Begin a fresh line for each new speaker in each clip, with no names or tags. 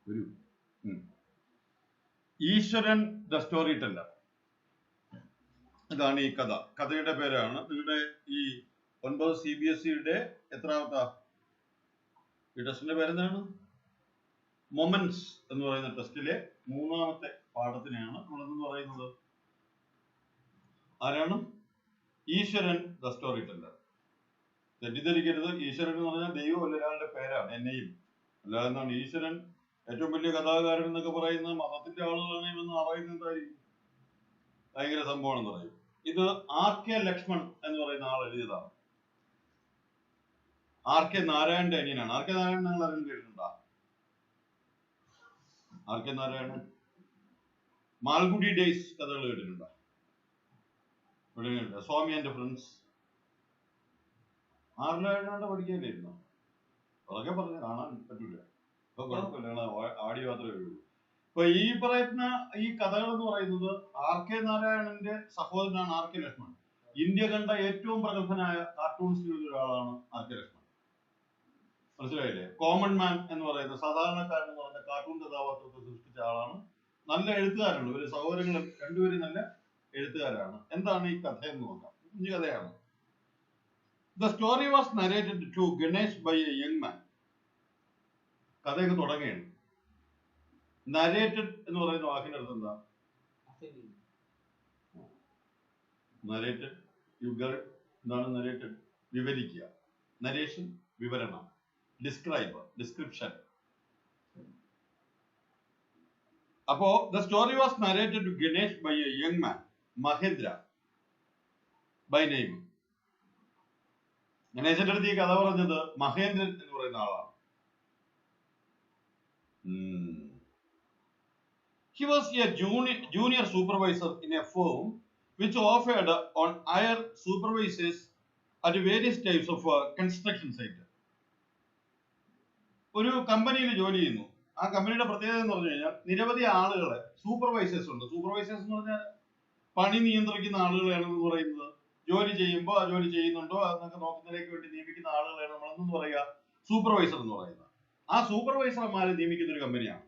ഒരു ഈശ്വരൻ the story teller. ഇതാണ് ഈ കഥ. കഥയുടെ പേരാണ് നിങ്ങളുടെ ഈ 9 CBSE എത്രാമത്തെ ഈ ടെസ്റ്റിന്റെ പേരെന്താണ്? മൊമെന്റ്സ് എന്ന് പറയുന്ന ടെസ്റ്റിലെ 3ാമത്തെ പാഠത്തിനെയാണ് നമ്മളെന്ന് പറയുന്നത്. ആരാണ്? ഈശ്വരൻ ദ സ്റ്റോറി ടെല്ലർ. തെറ്റിദ്ധരിക്കരുത്, ഈശ്വരൻ എന്ന് പറഞ്ഞാൽ ദൈവം ഒരാളുടെ പേരാണ്, എന്നെയും. അല്ലാതെ എന്താണ് ഈശ്വരൻ ഏറ്റവും വലിയ കഥാകാരൻ എന്നൊക്കെ പറയുന്ന മതത്തിന്റെ ആളുകളാണ് ഇവന്ന് അറിയുന്നതായിരിക്കും, ഭയങ്കര സംഭവമാണെന്ന് പറയും. ഇത് RK ലക്ഷ്മൺ എന്ന് പറയുന്ന ആൾ എഴുതിയതാണ്. RK നാരായണന്റെ അനിയനാണ്. RK നാരായണൻ നിങ്ങൾ ആരെങ്കിലും കേട്ടിട്ടുണ്ടോ? RK നാരായണൻ മാൽഗുഡി ഡേയ്സ് കഥകൾ കേട്ടിട്ടുണ്ടോ? സ്വാമി ആൻഡ് ഫ്രണ്ട്സ്. ആറിലാണ്ട് പഠിക്കാനില്ലായിരുന്നോ? അതൊക്കെ പറഞ്ഞ് കാണാൻ പറ്റൂല. ഇപ്പൊ കുഴപ്പമില്ല, ആഡിയോ മാത്രമേ ഉള്ളൂ. ഇപ്പൊ ഈ പറയുന്ന ഈ കഥകൾ എന്ന് പറയുന്നത് RK നാരായണന്റെ സഹോദരനാണ് RK ലക്ഷ്മൺ. ഇന്ത്യ കണ്ട ഏറ്റവും പ്രഗത്ഭനായ കാർട്ടൂണിസ്റ്റുകളിൽ ഒരാളാണ് RK ലക്ഷ്മൺ. മനസ്സിലായില്ലേ? കോമൺ മാൻ എന്ന് പറയുന്ന സാധാരണക്കാരൻ എന്ന് പറയുന്ന കാർട്ടൂൺ കഥാപാത്രത്തെ സൃഷ്ടിച്ച ആളാണ്. നല്ല എഴുത്തുകാരാണ്. ഇവര് സഹോദരങ്ങളും രണ്ടുപേരും നല്ല എഴുത്തുകാരാണ്. എന്താണ് ഈ കഥ എന്ന് നോക്കാം. കുഞ്ഞു കഥയാണ്. The story was narrated to Ganesh by a young man. കഥയൊക്കെ തുടങ്ങുകയാണ്. നരേറ്റഡ് എന്ന് പറയുന്ന വാക്കിന്റെ അർത്ഥം എന്താ? നരേറ്റഡ് എന്താണ്? നരേറ്റഡ് വിവരിക്കുക. നരേഷൻ വിവരണം. Describe description. അപ്പോ the story was narrated to Ganesh by a young man, Mahendra by name. ഗണേശന്റെ അടുത്ത് ഈ കഥ പറഞ്ഞത് മഹേന്ദ്രൻ എന്ന് പറയുന്ന ആളാണ്. He was a junior supervisor in a firm which offered on hire supervisors at various types of construction site. ഒരു കമ്പനിയിൽ ജോലി ചെയ്യുന്നു. ആ കമ്പനിയുടെ പ്രത്യേകത എന്ന് പറഞ്ഞു കഴിഞ്ഞാൽ നിരവധി ആളുകളെ സൂപ്പർവൈസേഴ്സ് ഉണ്ട്. സൂപ്പർവൈസേഴ്സ് എന്ന് പറഞ്ഞാൽ പണി നിയന്ത്രിക്കുന്ന ആളുകളാണെന്ന് പറയുന്നത്. ജോലി ചെയ്യുമ്പോൾ ആ ജോലി ചെയ്യുന്നുണ്ടോ എന്നൊക്കെ നോക്കുന്നതിലേക്ക് വേണ്ടി നിയമിക്കുന്ന ആളുകളാണ് നമ്മളെന്ന് പറയുക സൂപ്പർവൈസർ എന്ന് പറയുന്നത്. ആ സൂപ്പർവൈസർമാരെ നിയമിക്കുന്ന ഒരു കമ്പനിയാണ്.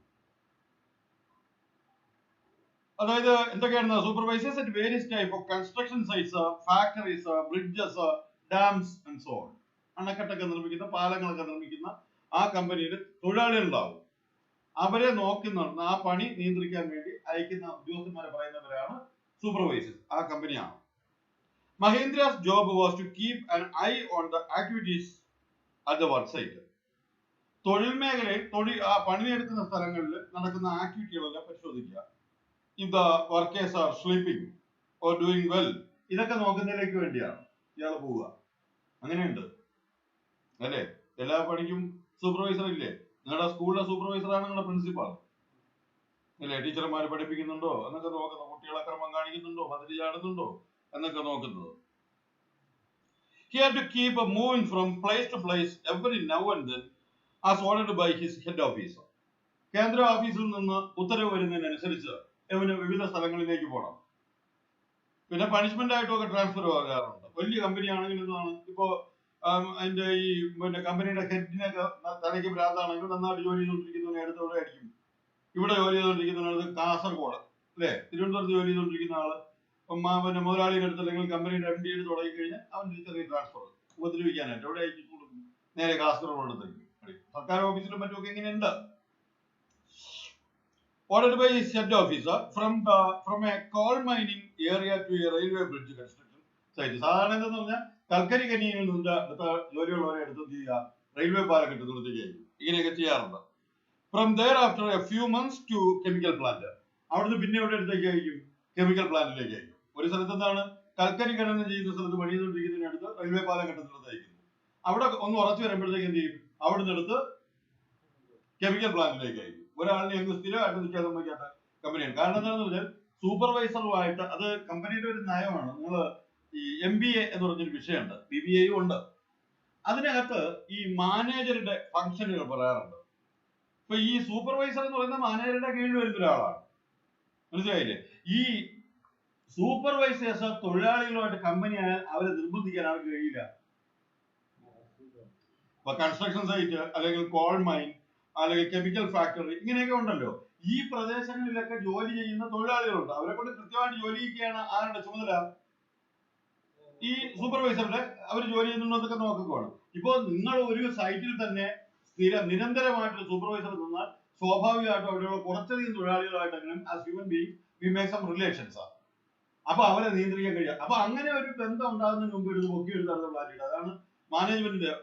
അതായത് എന്തൊക്കെയാണ് supervisors at various type of construction sites, factories, bridges, dams and so on. അണക്കെട്ടൊക്കെ നിർമ്മിക്കുന്ന, പാലങ്ങളൊക്കെ നിർമ്മിക്കുന്ന ആ കമ്പനിയിൽ തൊഴിലാളികളുണ്ടാവും. അവരെ നോക്കുന്ന, ആ പണി നിയന്ത്രിക്കാൻ വേണ്ടി അയക്കുന്ന ഉദ്യോഗസ്ഥന്മാരെ പറയുന്നവരാണ് സൂപ്പർവൈസേഴ്സ്. ആ കമ്പനിയാണ്. Mahendra's job was to keep an eye on the activities at the work site. തൊഴിൽ മേഖലയിൽ പണിയെടുക്കുന്ന സ്ഥലങ്ങളിൽ നടക്കുന്ന ആക്ടിവിറ്റികളെല്ലാം പരിശോധിക്കുക. If the workers are sleeping or doing well, ഇതൊക്കെ നോക്കുന്നതിലേക്ക് വേണ്ടിയാണ് ഇയാൾ പോവുക. അങ്ങനെയുണ്ട് അല്ലേ? എല്ലാ പണിക്കും സൂപ്പർവൈസർ ഇല്ലേ? നിങ്ങളുടെ സ്കൂളിലെ സൂപ്പർവൈസറാണ് നിങ്ങളുടെ പ്രിൻസിപ്പാൾ അല്ലേ? ടീച്ചർമാർ പഠിപ്പിക്കുന്നുണ്ടോ എന്നൊക്കെ നോക്കുന്നു. കുട്ടികൾ അക്രമം കാണിക്കുന്നുണ്ടോ, മതിൽ ചാടുന്നുണ്ടോ എന്നൊക്കെ നോക്കുന്നത്. He had to keep moving from place to place every now and then as ordered by his head officer. കേന്ദ്ര ഓഫീസിൽ നിന്ന് ഉത്തരവ് വരുന്നതിനനുസരിച്ച് ഇവന് വിവിധ സ്ഥലങ്ങളിലേക്ക് പോകണം. പിന്നെ പണിഷ്മെന്റ് ആയിട്ടൊക്കെ ട്രാൻസ്ഫർ ആകാറുണ്ട്. വലിയ കമ്പനി ആണെങ്കിൽ എന്താണ്, ഇപ്പോ അതിന്റെ ഈ കമ്പനിയുടെ ഹെഡിനൊക്കെ തലയ്ക്ക് ഭ്രാന്താണെങ്കിൽ നന്നായിട്ട് ജോലി ചെയ്തുകൊണ്ടിരിക്കുന്നവനെ അടുത്ത് ഇവിടെ ആയിരിക്കും. ഇവിടെ ജോലി ചെയ്തുകൊണ്ടിരിക്കുന്നവർക്ക് കാസർഗോഡ് അല്ലെ, തിരുവനന്തപുരത്ത് ജോലി ചെയ്തുകൊണ്ടിരിക്കുന്ന ആള് മുതലാളിയുടെ അടുത്ത് അല്ലെങ്കിൽ കമ്പനിയുടെ MD എടുത്ത് തുടങ്ങി കഴിഞ്ഞാൽ അവൻ ചെറിയ ട്രാൻസ്ഫർ ഉപദ്രവിക്കാനായിട്ട് എവിടെ അയച്ചു കൊടുക്കും? നേരെ കാസർഗോഡ് അടുത്തേക്ക്. സർക്കാർ ഓഫീസിലും മറ്റുമൊക്കെ ഇങ്ങനെയുണ്ട്. Ordered by his head officer from a coal mining area to a railway bridge construction site. സാധാരണ എന്താന്ന് പറഞ്ഞാൽ കൽക്കരി ഖനിയിൽ നിന്ന് ജോലിയുള്ളവരെ എടുത്ത് ചെയ്യുക, റെയിൽവേ പാലം കെട്ടുന്നിടത്തേക്ക് ആയിരിക്കും. ഇങ്ങനെയൊക്കെ ചെയ്യാറുണ്ട്. From there after a few months to chemical plant. അവിടുന്ന് പിന്നെ എവിടെ അടുത്തേക്ക് ആയിരിക്കും? കെമിക്കൽ പ്ലാന്റിലേക്ക് ആയിരിക്കും. ഒരു സ്ഥലത്ത് എന്താണ് കൽക്കരി ഖനനം ചെയ്യുന്ന സ്ഥലത്ത് പണി ചെയ്തുകൊണ്ടിരിക്കുന്നതിനടുത്ത് റെയിൽവേ പാലം കെട്ടുന്നിടത്തായിരിക്കും. അവിടെ ഒന്ന് ഉറച്ചു വരുമ്പോഴത്തേക്ക് എന്ത് ചെയ്യും? അവിടുന്ന് എടുത്ത് കെമിക്കൽ പ്ലാന്റിലേക്ക് ആയിരിക്കും. ഒരാളിനെ അങ്ങ് സ്ഥിരമായിട്ട് നിൽക്കാൻ സമ്മതിക്കാത്ത കമ്പനിയാണ്. കാരണം എന്താണെന്ന് പറഞ്ഞാൽ സൂപ്പർവൈസറുമായിട്ട്, അത് കമ്പനിയുടെ ഒരു നയമാണ്. നിങ്ങൾ ഈ MBA എന്ന് പറഞ്ഞൊരു വിഷയമുണ്ട്, BBA ഉണ്ട്. അതിനകത്ത് ഈ മാനേജറുടെ ഫംഗ്ഷനുകൾ പറയാറുണ്ട്. ഇപ്പൊ ഈ സൂപ്പർവൈസർ എന്ന് പറയുന്ന മാനേജറുടെ കീഴിൽ വരുന്ന ഒരാളാണ്. മനസ്സിലായില്ലേ? ഈ സൂപ്പർവൈസേഴ്സ് തൊഴിലാളികളുമായിട്ട് കമ്പനി ആയാൽ അവരെ നിർബന്ധിക്കാൻ ആർക്ക് കഴിയില്ല. ഇപ്പൊ കൺസ്ട്രക്ഷൻ സൈറ്റ് അല്ലെങ്കിൽ കോൾ മൈൻ അല്ലെങ്കിൽ കെമിക്കൽ ഫാക്ടറി, ഇങ്ങനെയൊക്കെ ഉണ്ടല്ലോ. ഈ പ്രദേശങ്ങളിലൊക്കെ ജോലി ചെയ്യുന്ന തൊഴിലാളികളുണ്ട്. അവരെ കൊണ്ട് കൃത്യമായിട്ട് ജോലി ചെയ്യുകയാണ് ആരുടെ ചുമതല? ഈ സൂപ്പർവൈസറുടെ. അവർ ജോലി ചെയ്യുന്നുണ്ടോന്നൊക്കെ നോക്കുകയാണ്. ഇപ്പൊ നിങ്ങൾ ഒരു സൈറ്റിൽ തന്നെ നിരന്തരമായിട്ട് സൂപ്പർവൈസർ നിന്നാൽ സ്വാഭാവികമായിട്ടും അവിടെയുള്ള കുറച്ചധികം തൊഴിലാളികളായിട്ടെങ്കിലും as human being we make some relations. അപ്പൊ അവരെ നിയന്ത്രിക്കാൻ കഴിയാം. അപ്പൊ അങ്ങനെ ഒരു ബന്ധം ഉണ്ടാകുന്നതിന് മുമ്പ് എടുത്ത് പൊക്കി എടുത്താൽ പ്ലാൻ ചെയ്യുക. അതാണ് മാനേജ്മെന്റിന്റെ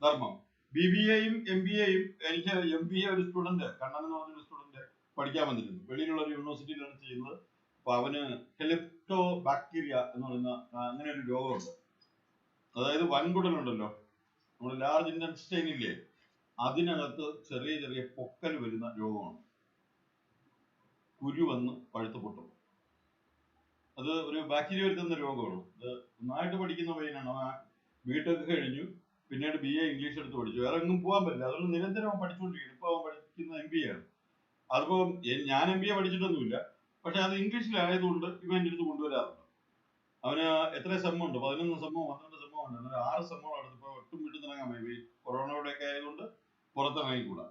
ധർമ്മം. BBAയും MBAയും എനിക്ക് MBA ഒരു സ്റ്റുഡന്റ്, കണ്ണൻ എന്ന് പറഞ്ഞൊരു സ്റ്റുഡന്റ് പഠിക്കാൻ വന്നിരുന്നു. വെളിയിലുള്ള ഒരു യൂണിവേഴ്സിറ്റിയിലാണ് ചെയ്യുന്നത്. അപ്പൊ അവന് ഹെലിപ്റ്റോ ബാക്ടീരിയ എന്ന് പറയുന്ന അങ്ങനെ ഒരു രോഗമുണ്ട്. അതായത് വൻകുടലുണ്ടല്ലോ, നമ്മുടെ ലാർജ് ഇൻറ്റസ്റ്റൈൻ ഇല്ലേ, അതിനകത്ത് ചെറിയ ചെറിയ പൊക്കൽ വരുന്ന രോഗമാണ്. കുരു വന്ന് പഴുത്ത് പൊട്ടും. അത് ഒരു ബാക്ടീരിയ വരുത്തുന്ന രോഗമാണ്. അത് നന്നായിട്ട് പഠിക്കുന്ന പയ്യനാണ്. അവൻ ബിടെക് കഴിഞ്ഞു, പിന്നീട് BA ഇംഗ്ലീഷ് എടുത്ത് പഠിച്ചു. വേറെ എങ്ങും പോകാൻ പറ്റില്ല, അതുകൊണ്ട് നിരന്തരം അവൻ പഠിച്ചുകൊണ്ടിരിക്കുന്നു. ഇപ്പൊ അവൻ പഠിക്കുന്ന MBA ആണ്. അതിപ്പോ ഞാൻ MBA പഠിച്ചിട്ടൊന്നുമില്ല, പക്ഷെ അത് ഇംഗ്ലീഷിലായതുകൊണ്ട് ഇവൻ എൻ്റെ അടുത്ത് കൊണ്ടുവരാറുണ്ട്. അവന് എത്ര സെമ്മുണ്ട്? 11 സെമ്മോ 12 സെമ്മോ ഉണ്ട്. 6 സെമ്മോ അടുത്തിപ്പോ ഒട്ടും വിട്ടുന്നിറങ്ങാൻ വയ്യ. കൊറോണയുടെ ഒക്കെ ആയതുകൊണ്ട് പുറത്തിറങ്ങിക്കൂടാ.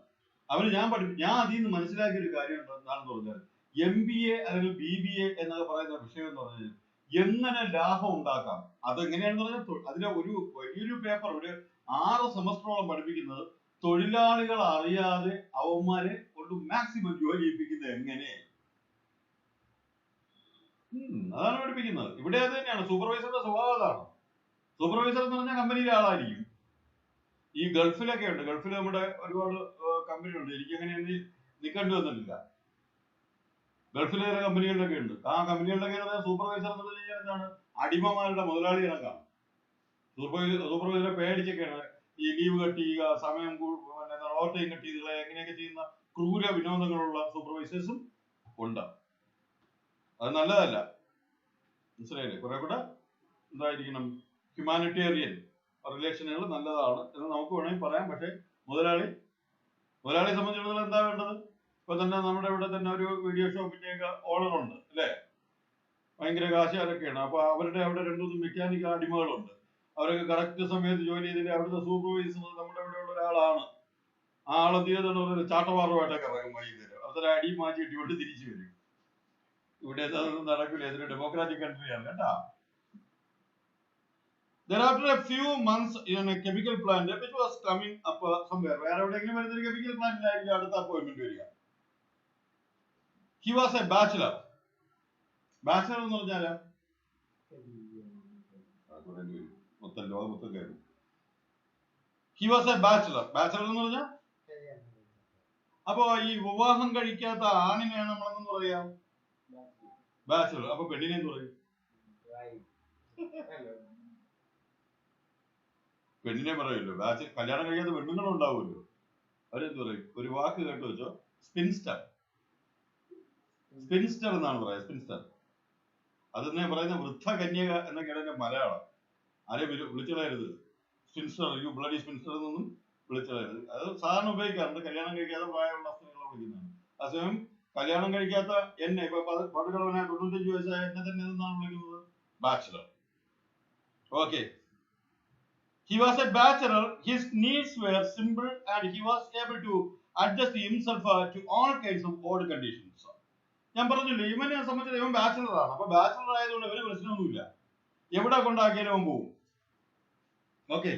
അവന് ഞാൻ അതിൽ നിന്ന് മനസ്സിലാക്കിയ ഒരു കാര്യം എന്താണെന്ന് പറഞ്ഞാൽ, MBA അല്ലെങ്കിൽ BBA എന്നൊക്കെ പറയുന്ന വിഷയം എന്ന് പറഞ്ഞാൽ എങ്ങനെ ലാഭം ഉണ്ടാക്കാം. അതെങ്ങനെയാണെന്ന് പറഞ്ഞാൽ അതിലെ ഒരു വലിയൊരു പേപ്പർ ഒരു 6 സെമസ്റ്ററോളം പഠിപ്പിക്കുന്നത് തൊഴിലാളികൾ അറിയാതെ അവന്മാരെ കൊണ്ട് മാക്സിമം ജോലി ചെയ്യിപ്പിക്കുന്നത് എങ്ങനെ, അതാണ് പഠിപ്പിക്കുന്നത്. ഇവിടെ അത് തന്നെയാണ്. സൂപ്പർവൈസറുടെ സ്വഭാവം അതാണ്. സൂപ്പർവൈസർ എന്ന് പറഞ്ഞാൽ കമ്പനിയിലെ ആളായിരിക്കും. ഈ ഗൾഫിലൊക്കെ ഉണ്ട്. ഗൾഫിൽ നമ്മുടെ ഒരുപാട് കമ്പനി ഉണ്ട്. എനിക്ക് അങ്ങനെ നിൽക്കേണ്ടി വന്നിട്ടില്ല. ഗൾഫിലെ ചില കമ്പനികളിലൊക്കെ ഉണ്ട്. ആ കമ്പനികളിലൊക്കെ സൂപ്പർവൈസർ എന്നുള്ള രീതിയിൽ എന്താണ്, അടിമമാരുടെ മുതലാളി കണക്കാണ്. സൂപ്പർവൈസറെ പേടിച്ചൊക്കെയാണ് ഈ ലീവ് കട്ട് ചെയ്യുക, സമയം ഓവർ ടൈം കട്ട് ചെയ്തുക, എങ്ങനെയൊക്കെ ചെയ്യുന്ന ക്രൂര വിനോദങ്ങളുള്ള സൂപ്പർവൈസേഴ്സും ഉണ്ട്. അത് നല്ലതല്ല, മനസ്സിലായില്ലേ? കുറെ കൂടെ എന്തായിരിക്കണം, ഹ്യൂമാനിറ്റേറിയൻ റിലേഷനുകൾ നല്ലതാണ് എന്ന് നമുക്ക് വേണമെങ്കിൽ പറയാം. പക്ഷെ മുതലാളിയെ സംബന്ധിച്ചിടത്തോളം എന്താ വേണ്ടത്? ഇപ്പൊ തന്നെ നമ്മുടെ ഇവിടെ തന്നെ ഒരു വീഡിയോ ഷോപ്പിന്റെയൊക്കെ ഓണർ ഉണ്ട് അല്ലേ, ഭയങ്കര കാശുകാരൊക്കെയാണ്. അപ്പൊ അവരുടെ അവിടെ 2-3 മെക്കാനിക് അടിമകളുണ്ട്. അവരൊക്കെ കറക്റ്റ് സമയത്ത് ജോലി ചെയ്തിട്ട് അവിടുത്തെ സൂപ്പർവൈസർ നമ്മുടെ ഇവിടെ ഉള്ള ഒരാളാണ്. ആ ആളെന്ത് ചെയ്തിട്ട് ചാട്ടവാറുമായിട്ടൊക്കെ ഇറങ്ങും വൈകുന്നേരം. അതൊരു അടി മാറ്റി ഇട്ടുകൊണ്ട് തിരിച്ചു വരും. ഇവിടെ അതൊന്നും നടക്കില്ല, ഇതൊരു ഡെമോക്രാറ്റിക് കൺട്രിയാണ് കേട്ടാ. Thereafter a few months in a chemical plant which was coming up somewhere. വേറെ എവിടെയെങ്കിലും വരുന്നൊരു കെമിക്കൽ പ്ലാന്റിലായിരിക്കും അടുത്ത അപ്പോയിന്റ്മെന്റ് വരിക. He was a bachelor. Bachelor എന്ന് പറഞ്ഞാല് മൊത്തം ലോകം മൊത്തം കയറും. He was a bachelor. Bachelor എന്ന് പറഞ്ഞാൽ അപ്പൊ ഈ വിവാഹം കഴിക്കാത്ത ആണിനെയാണ് നമ്മളെന്ന് പറയാം ബാച്ചലർ. അപ്പൊ പെണ്ണിനെ എന്ത് പറയും? പെണ്ണിനെ പറയുമല്ലോ. കല്യാണം കഴിക്കാത്ത പെണ്ണുങ്ങളും ഉണ്ടാവുമല്ലോ, അവരെന്ത് പറയും? ഒരു വാക്ക് കേട്ട് വെച്ചോ, സ്പിൻസ്റ്റർ. സ്പിൻസ്റ്റർ എന്നാണ് പറയാ, സ്പിൻസ്റ്റർ. അതെന്നെ പറയുന്ന വൃദ്ധകന്യക എന്നൊക്കെയാണ് എന്റെ മലയാളം. ആരെയും വിളിച്ചുകളയരുത് സ്പിൻസ്റ്റർ, യു ബ്ലഡി സ്പിൻസ്റ്റർ എന്നൊന്നും വിളിച്ചുകളയരുത്. അത് സാധാരണ ഉപയോഗിക്കാറുണ്ട് കല്യാണം കഴിക്കാത്ത പ്രായമുള്ള സ്ത്രീകളെ വിളിക്കുന്നതാണ്. അതേസമയം കല്യാണം കഴിക്കാത്ത എന്നെ, ഇപ്പൊ പടുകളവനായ 95 വയസ്സായ എന്നെ തന്നെ എന്നാണ് വിളിക്കുന്നത് bachelor. Okay. He was a bachelor. His needs were simple and he was able to adjust himself to all kinds of odd conditions. ഞാൻ പറഞ്ഞില്ലേ, ഇവനെ സംബന്ധിച്ച് ഇവൻ ബാച്ചലർ ആണ്. അപ്പൊ ബാച്ചലർ ആയതുകൊണ്ട് ഇവന് പ്രശ്നമൊന്നുമില്ല, എവിടെ കൊണ്ടാക്കിയാലും അവൻ പോകും. ഓക്കെ,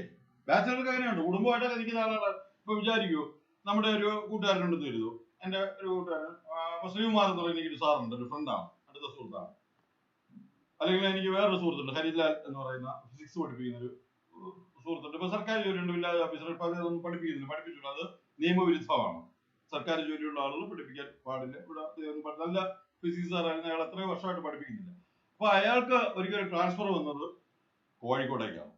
ബാച്ചലർക്ക് അങ്ങനെയുണ്ട്. കുടുംബമായിട്ടൊക്കെ നിൽക്കുന്ന ആളാണ്. ഇപ്പൊ വിചാരിക്കൂ, നമ്മുടെ ഒരു കൂട്ടുകാരനുണ്ടെന്ന് കരുതൂ. എന്റെ ഒരു കൂട്ടുകാരൻ ശ്രീകുമാർ എന്ന് പറയുന്ന എനിക്കൊരു സാറുണ്ട്, ഒരു ഫ്രണ്ടാണ്, അടുത്ത സുഹൃത്താണ്. അല്ലെങ്കിൽ എനിക്ക് വേറൊരു സുഹൃത്തുണ്ട്, ഹരിലാൽ എന്ന് പറയുന്ന ഫിസിക്സ് പഠിപ്പിക്കുന്ന ഒരു സുഹൃത്തുണ്ട്. ഇപ്പൊ സർക്കാർ ജോലിയുണ്ട്, വില്ലേജ് ഓഫീസർ. ഇപ്പൊ അതൊന്നും പഠിപ്പിച്ചിട്ടുണ്ട്. അത് നിയമവിരുദ്ധമാണ്. സർക്കാർ ജോലിയുള്ള ആളുകൾ പഠിപ്പിക്കാൻ പാടില്ല. ഇവിടെ നല്ല ഫിസിക്സ് സാറായിരുന്നു, അയാൾ എത്രയോ വർഷമായിട്ട് പഠിപ്പിക്കുന്നില്ല. അപ്പൊ അയാൾക്ക് ഒരിക്കലും ട്രാൻസ്ഫർ വന്നത് കോഴിക്കോടേക്കാണ്.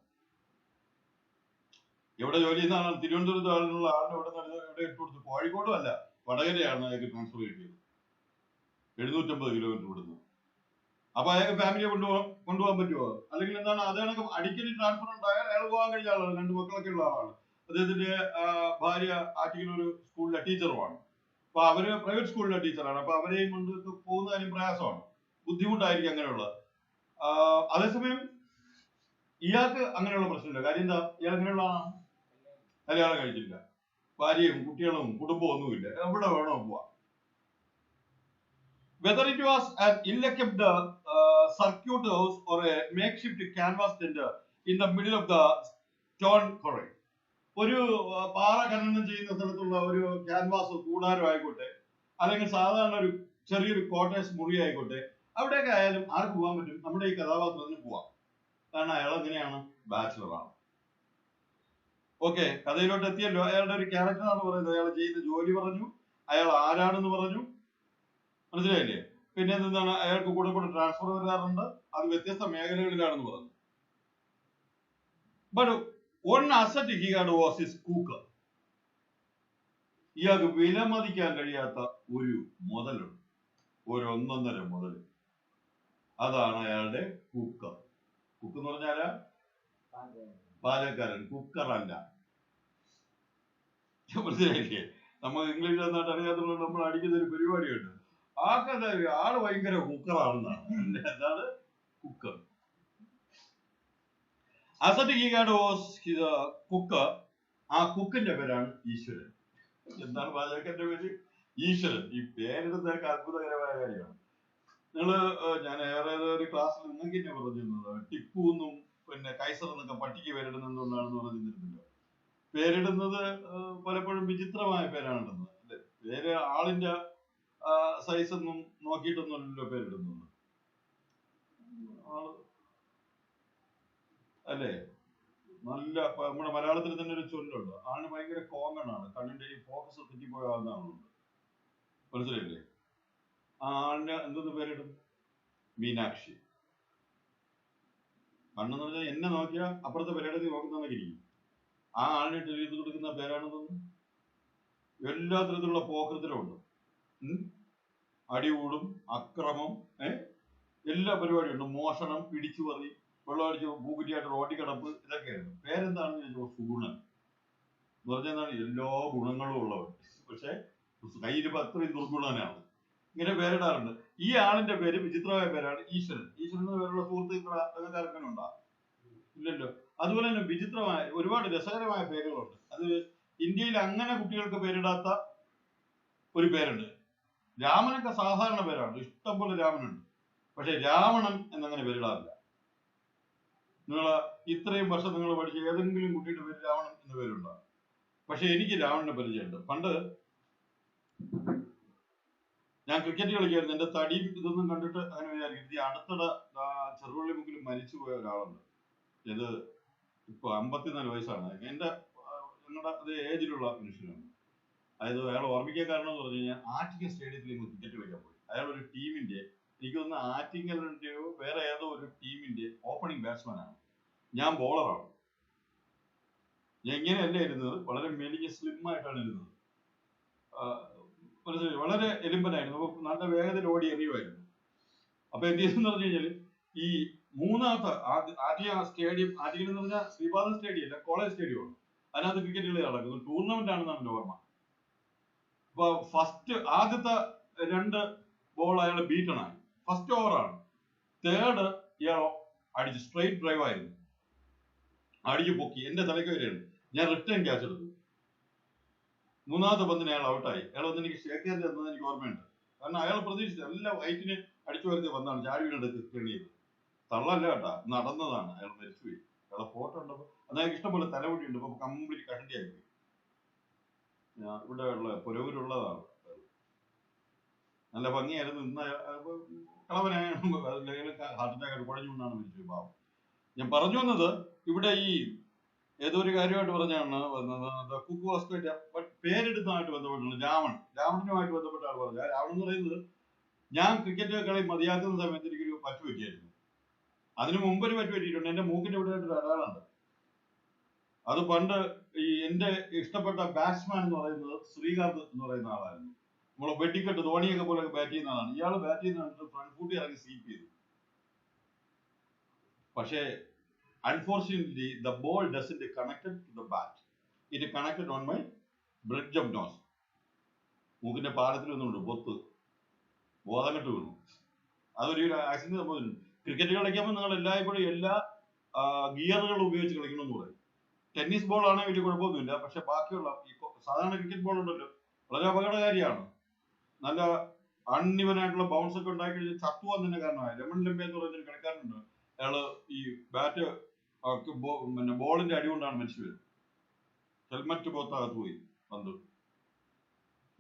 എവിടെ ജോലി ചെയ്യുന്ന ആളാണ്, തിരുവനന്തപുരത്ത് ആളുള്ള ആളിനെ ഇവിടെ ഇട്ട് കൊടുത്തു. കോഴിക്കോടും അല്ല, വടകരയാണ് അയാൾക്ക് ട്രാൻസ്ഫർ കിട്ടിയത്, 750 കിലോമീറ്റർ ഇവിടുന്ന്. അപ്പൊ അയാൾക്ക് ഫാമിലിയെ കൊണ്ടുപോകാൻ പറ്റുമോ? അല്ലെങ്കിൽ എന്താണ്, അതാണ് അടിക്കടി ട്രാൻസ്ഫർ ഉണ്ടായാൽ അയാൾ പോകാൻ കഴിഞ്ഞ ആളാണ്. 2 മക്കളൊക്കെ ഉള്ള ആളാണ്. അദ്ദേഹത്തിന്റെ ഭാര്യ ആറ്റിങ്ങൽ ഒരു സ്കൂളിലെ ടീച്ചറുമാണ്. അപ്പൊ അവര് പ്രൈവറ്റ് സ്കൂളിലെ ടീച്ചറാണ്. അപ്പൊ അവരെയും കൊണ്ട് പോകുന്ന കാര്യം പ്രയാസമാണ്, ബുദ്ധിമുട്ടായിരിക്കും അങ്ങനെയുള്ളത്. അതേസമയം ഇയാൾക്ക് അങ്ങനെയുള്ള പ്രശ്നമില്ല. കാര്യം എന്താ, ഇയാൾ അങ്ങനെയുള്ള ആളാണ്, കല്യാണം കഴിച്ചില്ല. ഭാര്യയും കുട്ടികളും കുടുംബവും ഒന്നുമില്ല, എവിടെ വേണോ പോവാം. Whether it was an ill-kept circuit house or a makeshift canvas tent in the middle of the stone quarry. ഒരു പാറ ഖനനം ചെയ്യുന്ന സ്ഥലത്തുള്ള ഒരു ക്യാൻവാസ് കൂടാരം ആയിക്കോട്ടെ, അല്ലെങ്കിൽ സാധാരണ ഒരു ചെറിയൊരു കോട്ടേഴ്സ് മുറി ആയിക്കോട്ടെ, അവിടെയൊക്കെ ആയാലും ആർക്ക് പോകാൻ പറ്റും? നമ്മുടെ ഈ കഥാപാത്രത്തിന് പോവാം. കാരണം അയാൾ എങ്ങനെയാണ്? ബാച്ചിലറാണ്. ഓക്കെ, കഥയിലോട്ട് എത്തിയല്ലോ. അയാളുടെ ഒരു ക്യാരക്ടറാണ് പറയുന്നത്. അയാൾ ചെയ്യുന്ന ജോലി പറഞ്ഞു, അയാൾ ആരാണെന്ന് പറഞ്ഞു, മനസ്സിലായില്ലേ? പിന്നെ എന്താണ്, അയാൾക്ക് കൂടെ കൂടെ ട്രാൻസ്ഫർ വരാറുണ്ട്, അത് വ്യത്യസ്ത മേഖലകളിലാണെന്ന് പറഞ്ഞു. But one asset he had was his cooker. ഇയാൾക്ക് വിലമതിക്കാൻ കഴിയാത്ത ഒരു മുതലുണ്ട്, ഒരു ഒന്നൊന്നര മുതൽ. അതാണ് അയാളുടെ കുക്കർ. കുക്ക് എന്ന് പറഞ്ഞാല് പാചകക്കാരൻ, കുക്കർ അല്ല. മനസ്സിലായില്ലേ? നമുക്ക് ഇംഗ്ലീഷ് നന്നായിട്ട് അറിയാത്തതുകൊണ്ട് നമ്മൾ അടിക്കുന്ന ഒരു പരിപാടിയുണ്ട്. ആ കഥ ആള് ഭയങ്കര കുക്കറാണെന്നാണ്. എന്താണ് cooker? Asset he had was his cooker. ആ കുക്കിന്റെ പേരാണ് ഈശ്വരൻ. എന്താണ് പാചകക്കാരന്റെ പേര്? ഈശ്വരൻ. ഈ പേരിടുന്നതൊക്കെ അത്ഭുതകരമായ കാര്യമാണ്. ഞാൻ ഏറെ ഒരു ക്ലാസ്സിൽ നിങ്ങൾക്ക് തന്നെ പറഞ്ഞിരുന്നത്, ടിപ്പു എന്നും പിന്നെ കൈസർ എന്നൊക്കെ പട്ടിക്ക് പേരിടുന്നത് എന്തുകൊണ്ടാണെന്ന് പറഞ്ഞിരുന്നില്ല. പേരിടുന്നത് പലപ്പോഴും വിചിത്രമായ പേരാണ് ഇടുന്നത്, അല്ലെ? പേര് ആളിന്റെ സൈസ് ഒന്നും നോക്കിയിട്ടൊന്നുമല്ലോ പേരിടുന്നത്, അല്ലേ? നല്ല നമ്മുടെ മലയാളത്തിൽ തന്നെ ഒരു ചൊല്ലുണ്ട്, ആളിന് ഭയങ്കര കോമൺ ആണ്, കണ്ണിന്റെ ഈ ഫോക്കസ് തെറ്റിപ്പോയാവുന്നതാണ്. മനസ്സിലായില്ലേ? ആ ആളിന് എന്തെന്ന് പേരിടും? മീനാക്ഷി. കണ്ണെന്ന് പറഞ്ഞാൽ എന്നെ നോക്കിയാൽ അപ്പുറത്തെ പേരെടുത്ത് നോക്കുന്നതൊക്കെ ഇരിക്കും. ആ ആളിനെ ചെയ്ത് കൊടുക്കുന്ന പേരാണെന്ന്. എല്ലാ തരത്തിലുള്ള പോക്കത്തിലുണ്ട്. അടികൂടും, അക്രമം, എല്ലാ പരിപാടിയുണ്ട്. മോഷണം, പിടിച്ചുപറി, വെള്ളമടിച്ച് പൂക്കുറ്റിയായിട്ട് റോട്ടിൽ കിടപ്പ്, ഇതൊക്കെയാണ്. പേരെന്താണെന്ന് ചോദിച്ചപ്പോൾ സൂണൻ എന്ന് പറഞ്ഞാൽ എല്ലാ ഗുണങ്ങളും ഉള്ളവർ, പക്ഷെ കയ്യിൽ അത്രയും ദുർഗുണനാണ്. ഇങ്ങനെ പേരിടാറുണ്ട്. ഈ ആളിന്റെ പേര് വിചിത്രമായ പേരാണ് ഈശ്വരൻ. ഈശ്വരൻ എന്ന പേരുള്ള സുഹൃത്തുക്കളൊക്കെ ഇല്ലല്ലോ. അതുപോലെ തന്നെ വിചിത്രമായ ഒരുപാട് രസകരമായ പേരുകളുണ്ട്. അത് ഇന്ത്യയിൽ അങ്ങനെ കുട്ടികൾക്ക് പേരിടാത്ത ഒരു പേരുണ്ട്. രാമനൊക്കെ സാധാരണ പേരാണ്, ഇഷ്ടംപോലെ രാമനുണ്ട്. പക്ഷെ രാവണൻ എന്നങ്ങനെ പേരിടാറില്ല. നിങ്ങൾ ഇത്രയും വർഷം നിങ്ങൾ പഠിച്ച ഏതെങ്കിലും കുട്ടിയുടെ പേര് രാവണൻ എന്ന പേരുണ്ടാകും. പക്ഷെ എനിക്ക് രാവണന്റെ പരിചയമുണ്ട്. പണ്ട് ഞാൻ ക്രിക്കറ്റ് കളിക്കായിരുന്നു. എന്റെ തടിയും ഇതൊന്നും കണ്ടിട്ട് അങ്ങനെ വിചാരിക്കും. ഈ അടുത്തിടെ ചെറുവള്ളി മുക്കിൽ മരിച്ചുപോയ ഒരാളുണ്ട്. ഇത് ഇപ്പൊ 54 വയസ്സാണ്. ഞങ്ങളുടെ അതേ ഏജിലുള്ള മനുഷ്യനാണ്. അതായത് അയാൾ ഓർമ്മിക്കാൻ കാരണം എന്ന് പറഞ്ഞു കഴിഞ്ഞാൽ ആറ്റിങ്ങൽ സ്റ്റേഡിയത്തിൽ ക്രിക്കറ്റ് കളിക്കാൻ പോയി. അയാൾ ഒരു ടീമിന്റെ, എനിക്ക് തോന്നുന്ന ആറ്റിങ്ങലിന്റെയോ വേറെ ഏതോ ഒരു ടീമിന്റെ ഓപ്പണിംഗ് ബാറ്റ്സ്മാൻ ആണ്. ഞാൻ ബോളറാണ്. ഞാൻ ഇങ്ങനെയല്ല ഇരുന്നത്, വളരെ മെലിഞ്ഞ സ്ലിം ആയിട്ടാണ് ഇരുന്നത്. വളരെ എലുമ്പനായിരുന്നു. അപ്പൊ നല്ല വേഗത്തിൽ ഓടി എറിയുമായിരുന്നു. അപ്പൊ എന്ത് ചെയ്തെന്ന് പറഞ്ഞു കഴിഞ്ഞാൽ, ഈ മൂന്നാമത്തെ ആദ്യം സ്റ്റേഡിയം, ആദ്യം എന്ന് പറഞ്ഞാൽ ശ്രീപാദം സ്റ്റേഡിയം അല്ല, കോളേജ് സ്റ്റേഡിയമാണ്. അതിനകത്ത് ക്രിക്കറ്റ് കളി നടക്കുന്നത്, ടൂർണമെന്റ് ആണെന്നാണ് എന്റെ ഓർമ്മ. അപ്പൊ ആദ്യത്തെ 2 ബോൾ അയാൾ ബീറ്റണായി. ഫസ്റ്റ് ഓവറാണ്. തേർഡ് ഇയാൾ അടിച്ചു, സ്ട്രൈറ്റ് ഡ്രൈവ് ആയിരുന്നു, അടിച്ചു പൊക്കി, എന്റെ തലയ്ക്ക് വരെയാണ്. ഞാൻ റിട്ടേൺ ക്യാച്ച് എടുത്തു. മൂന്നാമത്തെ പന്തിന് അയാൾ ഔട്ടായി. അയാൾ വന്ന് എനിക്ക് ഷേക്ക് ഹാൻഡ് തന്നത് എനിക്ക് ഓർമ്മയുണ്ട്. കാരണം അയാൾ പ്രതീക്ഷിച്ചു, എല്ലാ വൈറ്റിന് അടിച്ചു വരുത്തിയ പന്താണ്, ചാടി വീണെടുത്ത് കെണിയത്. തള്ളല്ല കേട്ടാ, നടന്നതാണ്. അയാൾ മരിച്ചുപോയി. അയാളെ ഫോട്ടോ ഉണ്ടപ്പോ അതായത് ഇഷ്ടംപോലെ തലമുടിയുണ്ട്. ഇപ്പൊ കംപ്ലീറ്റ് കഷണ്ടിയായി പോയി. ഇവിടെ ഉള്ള പുരവൂരുള്ളതാണ്. നല്ല ഭംഗിയായിരുന്നു. ഇന്ന് കളവനായ ഹാർട്ട് അറ്റാക്ക് ആയിട്ട് കുഴഞ്ഞുകൊണ്ടാണ് മരിച്ചത്, പാവം. ഞാൻ പറഞ്ഞു വന്നത്, ഇവിടെ ഈ ഏതോ ഒരു കാര്യമായിട്ട് പറഞ്ഞാണ് കുക്ക് വാസ്കോറ്റ പേരെടുത്തതായിട്ട് ബന്ധപ്പെട്ടാണ് രാവണനുമായിട്ട് ബന്ധപ്പെട്ട ആൾ പറഞ്ഞത്. രാവണൻ എന്ന് പറയുന്നത്, ഞാൻ ക്രിക്കറ്റ് കളി മതിയാക്കുന്ന സമയത്ത് എനിക്കൊരു പറ്റു പറ്റിയായിരുന്നു. അതിനു മുമ്പൊരു പറ്റു പറ്റിയിട്ടുണ്ട്. എന്റെ മൂക്കിന്റെ ഇവിടെ ആയിട്ടൊരു അടയാളമുണ്ട്. അത് പണ്ട് ഈ എന്റെ ഇഷ്ടപ്പെട്ട ബാറ്റ്സ്മാൻ എന്ന് പറയുന്നത് ശ്രീകാന്ത് എന്ന് പറയുന്ന ആളായിരുന്നു. നമ്മളെ വെടിക്കെട്ട് ധോണിയൊക്കെ പോലെ ബാറ്റ് ചെയ്യുന്ന ആളാണ്. ഇയാൾ ബാറ്റ് ചെയ്യുന്ന ഫ്രണ്ട് ഫൂട്ടി ഇറങ്ങി സ്വീപ്പ് ചെയ്തു. പക്ഷേ unfortunately the ball doesn't connected to the bat. It connected on my bridge of nose. മൂക്കിന്റെ പാലത്തിൽ ഒന്നുണ്ട്, പൊത്ത് ബോധം കെട്ട് വീണു. അതൊരു ആക്സിഡന്റ് സംഭവിച്ചിട്ടുണ്ട്. ക്രിക്കറ്റ് കളിക്കുമ്പോൾ നിങ്ങൾ എല്ലായ്പ്പോഴും എല്ലാ ഗിയറുകളും ഉപയോഗിച്ച് കളിക്കണമെന്ന് പറയും. ടെന്നീസ് ബോൾ ആണെങ്കിൽ വലിയ കുഴപ്പമൊന്നുമില്ല. പക്ഷെ ബാക്കിയുള്ള ഈ സാധാരണ ക്രിക്കറ്റ് ബോൾ ഉണ്ടല്ലോ, വളരെ അപകടകാരിയാണ്. നല്ല അൺഇവനായിട്ടുള്ള ബൗൺസ് ഒക്കെ ഉണ്ടാക്കി കഴിഞ്ഞാൽ ചത്തുവാൻ തന്നെ കാരണമായി. ലെമൺ ലെമ്പെ എന്ന് പറയുന്ന ഒരു കളിക്കാരനുണ്ട്. അയാള് ഈ ബാറ്റ് പിന്നെ ബോളിന്റെ അടി കൊണ്ടാണ് മരിച്ചു വരുന്നത്. ഹെൽമറ്റ് പോത്തകത്ത് പോയി പന്ത്.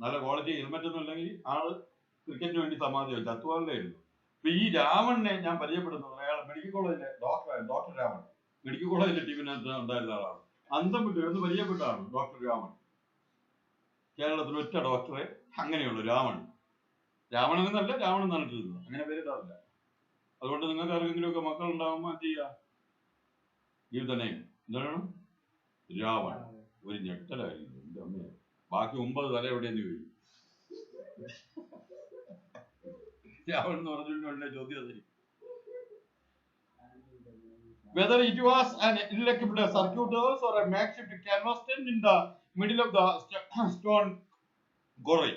നല്ല ക്വാളിറ്റി ഹെൽമറ്റ് ഒന്നും ഇല്ലെങ്കിൽ ആള് ക്രിക്കറ്റിന് വേണ്ടി സമാധിയോ ചത്തുവാനിലായിരുന്നു. ഇപ്പൊ ഈ രാവണിനെ ഞാൻ പരിചയപ്പെടുന്നത് അയാൾ മെഡിക്കൽ കോളേജിലെ ഡോക്ടർ രാവൺ, മെഡിക്കൽ കോളേജിലെ ടീമിനകത്ത് ഉണ്ടായിരുന്ന ആളാണ്. അന്തം വിട്ടു എന്ന് പരിചയപ്പെട്ടാണ് ഡോക്ടർ രാവൺ. കേരളത്തിൽ ഒറ്റ ഡോക്ടറെ അങ്ങനെയുള്ളൂ, രാവണൻ എന്നല്ല, രാവണൻ എന്നാണ് ഇട്ടിരുന്നത്. അങ്ങനെ പേരിടാറില്ല. അതുകൊണ്ട് നിങ്ങൾക്ക് ആർക്കെങ്കിലും ഒക്കെ മക്കൾ ഉണ്ടാകുമ്പോൾ എന്ത് ചെയ്യുക, ജീവിതനെ എന്താണ് രാവൺ. ഒരു ഞെട്ടലായിരുന്നു എന്റെ അമ്മയെ. ബാക്കി 9 തല എവിടെയെന്ന് ചോദിക്കും. രാവൺ എന്ന് പറഞ്ഞുകൊണ്ടുള്ള ചോദ്യം അതായിരിക്കും. Whether it was an electric circuitous or a makeshift canvas tent in the middle of the stone quarry.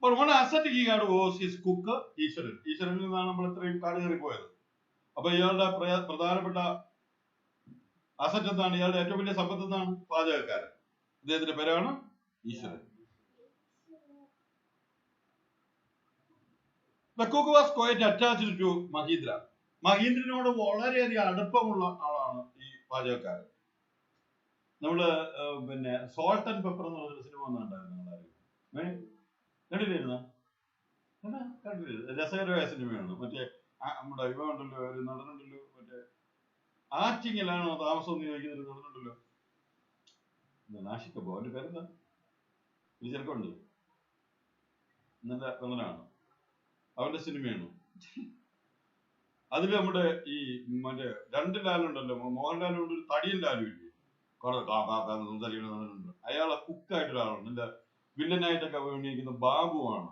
But one asset he had was his cook, ഈശ്വരൻ. ഈശ്വരനിൽ നിന്നാണ് നമ്മൾ ഇത്രയും കാട് കയറി പോയത്. അപ്പൊ ഇയാളുടെ പ്രധാനപ്പെട്ട അസറ്റ് എന്താണ്? ഇയാളുടെ ഏറ്റവും വലിയ സമ്പത്ത് എന്താണ്? പാചകക്കാരൻ. അദ്ദേഹത്തിന്റെ പേരാണ് ഈശ്വരൻ. The cook was quite attached to Mahindra. മഹീന്ദ്രനോട് വളരെയധികം അടുപ്പമുള്ള ആളാണ് ഈ പാചകക്കാരൻ. നമ്മള് പിന്നെ സോൾട്ട് ആൻഡ് പെപ്പർ എന്ന് പറഞ്ഞൊരു സിനിമ ഉണ്ടായിരുന്നു, കണ്ടില്ലായിരുന്ന? രസകരമായ സിനിമയാണ്. മറ്റേ നമ്മുടെ ഇവ ഉണ്ടല്ലോ, ഒരു നടനുണ്ടല്ലോ, മറ്റേ ആറ്റിങ്ങിലാണോ താമസം എന്ന് ചോദിക്കുന്ന ഒരു നടനുണ്ടല്ലോ, നാഷിക്കപ്പോ, അവന്റെ പേരെന്താ? ഒരു ചെറുക്കുണ്ട്, നല്ല നടനാണ്. അവന്റെ സിനിമയാണ്. അതില് നമ്മുടെ ഈ മറ്റേ 2 ലാലുണ്ടല്ലോ, മോഹൻലാലുണ്ട്, ഒരു തടിയൻ ലാലും ഇല്ലേ, സംസാരിക്കുന്ന നടനുണ്ട്. അയാളെ കുക്കായിട്ടൊരാളാണ്, നല്ല വില്ലനായിട്ടൊക്കെ അഭിനയിക്കുന്ന ബാബുവാണ്.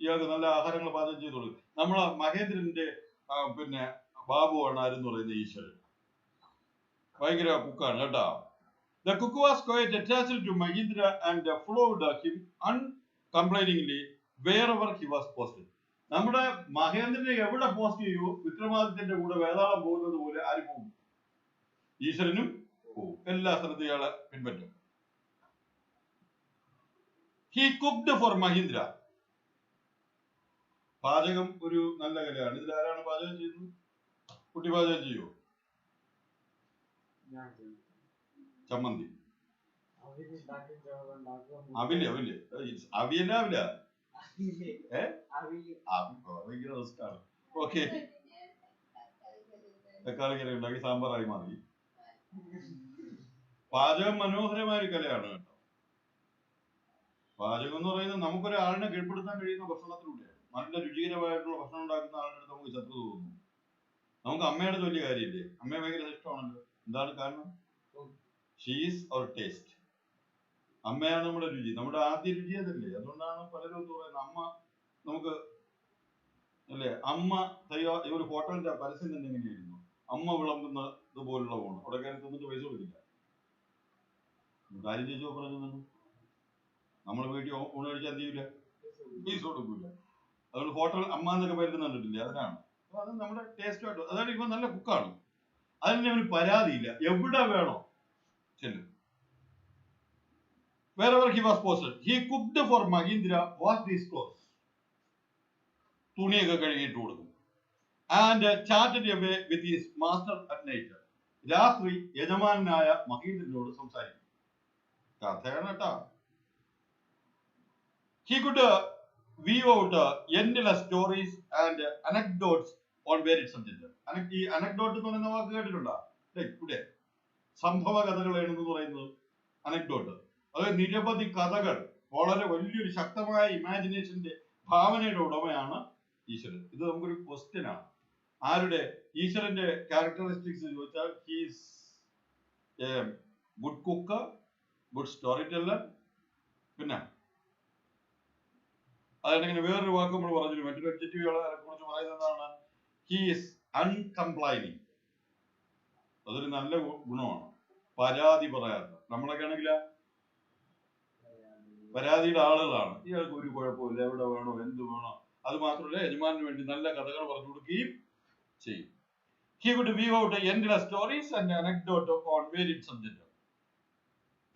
ഇയാൾക്ക് നല്ല ആഹാരങ്ങൾ പാചകം ചെയ്ത് കൊടുക്കും. നമ്മളെ മഹേന്ദ്രന്റെ പിന്നെ ബാബുവാണ് ആരെന്ന് പറയുന്നത് ഈശ്വരൻ. ഭയങ്കര കുക്കാണ് കേട്ടോ. The cook was quite attached to Mahindra and followed him uncomplainingly wherever he was posted. നമ്മുടെ മഹേന്ദ്രനെ എവിടെ പോസ്റ്റ് ചെയ്യൂ, വിക്രമാദിത്യന്റെ കൂടെ വേതാളം പോകുന്നത് പോലെ ആര് പോകും? ഈശ്വരനും പോകും. എല്ലാ സ്ഥലത്തും ഇയാളെ പിൻപറ്റും. He cooked for Mahindra. പാചകം ഒരു നല്ല കലയാണ്. ഇതിൽ ആരാണ് പാചകം ചെയ്യുന്നത്? കുട്ടി പാചകം ചെയ്യോ? ചമ്മന്തി, അവിയലാവില്ല. ഓക്കെ, തക്കാളി കറി ഉണ്ടാക്കി സാമ്പാറായി മാറി. പാചകം മനോഹരമായ ഒരു കലയാണ് കേട്ടോ. പാചകം എന്ന് പറയുന്നത് നമുക്കൊരാളിനെ കീഴ്പ്പെടുത്താൻ കഴിയുന്ന ഭക്ഷണത്തിലൂടെയാണ്. നല്ല രുചികരമായിട്ടുള്ള ഭക്ഷണം ഉണ്ടാക്കുന്ന ആളുടെ അടുത്ത് നമുക്ക് ശത്രു തോന്നുന്നു. നമുക്ക് അമ്മയുടെ വലിയ കാര്യമില്ലേ? അമ്മയെ ഭയങ്കര ഇഷ്ടമാണല്ലോ. എന്താണ് കാരണം? ഷീസ് അവർ ടേസ്റ്റ്. അമ്മയാണ് നമ്മുടെ രുചി, നമ്മുടെ ആദ്യ രുചി അതല്ലേ. അതുകൊണ്ടാണ് പലരും എന്ന് പറയുന്നത് അമ്മ നമുക്ക് അല്ലേ. അമ്മ ഒരു ഹോട്ടലിന്റെ പരസ്യം തന്നെ എങ്ങനെയായിരുന്നു? അമ്മ വിളമ്പുന്ന ഇതുപോലുള്ള ഊണ്. അവിടെ കയറി തിന്നിട്ട് പൈസ കൊടുക്കില്ല. കാര്യം ചേച്ചോ പറഞ്ഞു, നമ്മൾ വീട്ടിൽ ഊണ് കഴിച്ചാൽ എന്ത് ചെയ്യില്ല? പൈസ കൊടുക്കില്ല. അതുകൊണ്ട് ഹോട്ടൽ അമ്മ എന്നൊക്കെ പേര് കണ്ടിട്ടില്ലേ? അതിനാണ്. അപ്പൊ അത് നമ്മുടെ ടേസ്റ്റുമായിട്ട്. അതായത് ഇപ്പൊ നല്ല കുക്കാണ്, അതിന് അവന് പരാതിയില്ല. എവിടെ വേണോ ചെല്ലും. Wherever he was posted, he cooked for Mahindra, washed his clothes. തുണിയൊക്കെ കഴുകിയിട്ട് കൊടുക്കും. And chatted away with his master at night. രാത്രി യജമാനായ മഹീന്ദ്രനോട് സംസാരിക്കും. കഥയാണ് കേട്ടാ. He could weave out endless stories and anecdotes on varied subjects. ഈ anecdote എന്ന് പറയുന്ന വാക്ക് കേട്ടിട്ടുണ്ടോ? ഇവിടെ സംഭവ കഥകളാണ് എന്ന് പറയുന്നത് അനക്ഡോട്ട്. അതായത് നിരവധി കഥകൾ, വളരെ വലിയൊരു ശക്തമായ ഇമാജിനേഷന്റെ ഭാവനയുടെ ഉടമയാണ് ഈശ്വരൻ. ഇത് നമുക്കൊരു ക്വസ്റ്റ്യൻ ആണ്. ആരുടെ? ഈശ്വരന്റെ ക്യാരക്ടറിസ്റ്റിക്സ് ചോദിച്ചാൽ he's A good cook, good story teller. പിന്നെ അതിനെ വേറൊരു വാക്ക് നമ്മൾ പറഞ്ഞു, മറ്റൊരു ഒബ്ജക്റ്റീവുകളെ കുറിച്ച് പറയുന്നതാണ് ഹീസ് അൺകംപ്ലൈനിങ്. അതൊരു നല്ല ഗുണമാണ്. പരാതി പറയാത്ത. നമ്മളൊക്കെ ആണെങ്കിൽ പരാതിയുടെ ആളുകളാണ്. ഇയാൾക്ക് ഒരു കുഴപ്പമില്ല, എവിടെ വേണോ എന്ത് വേണോ. അത് മാത്രമല്ല, യജമാനു വേണ്ടി നല്ല കഥകൾ പറഞ്ഞു കൊടുക്കുകയും ചെയ്യും. He would weave out endless stories and anecdote on varied subjects.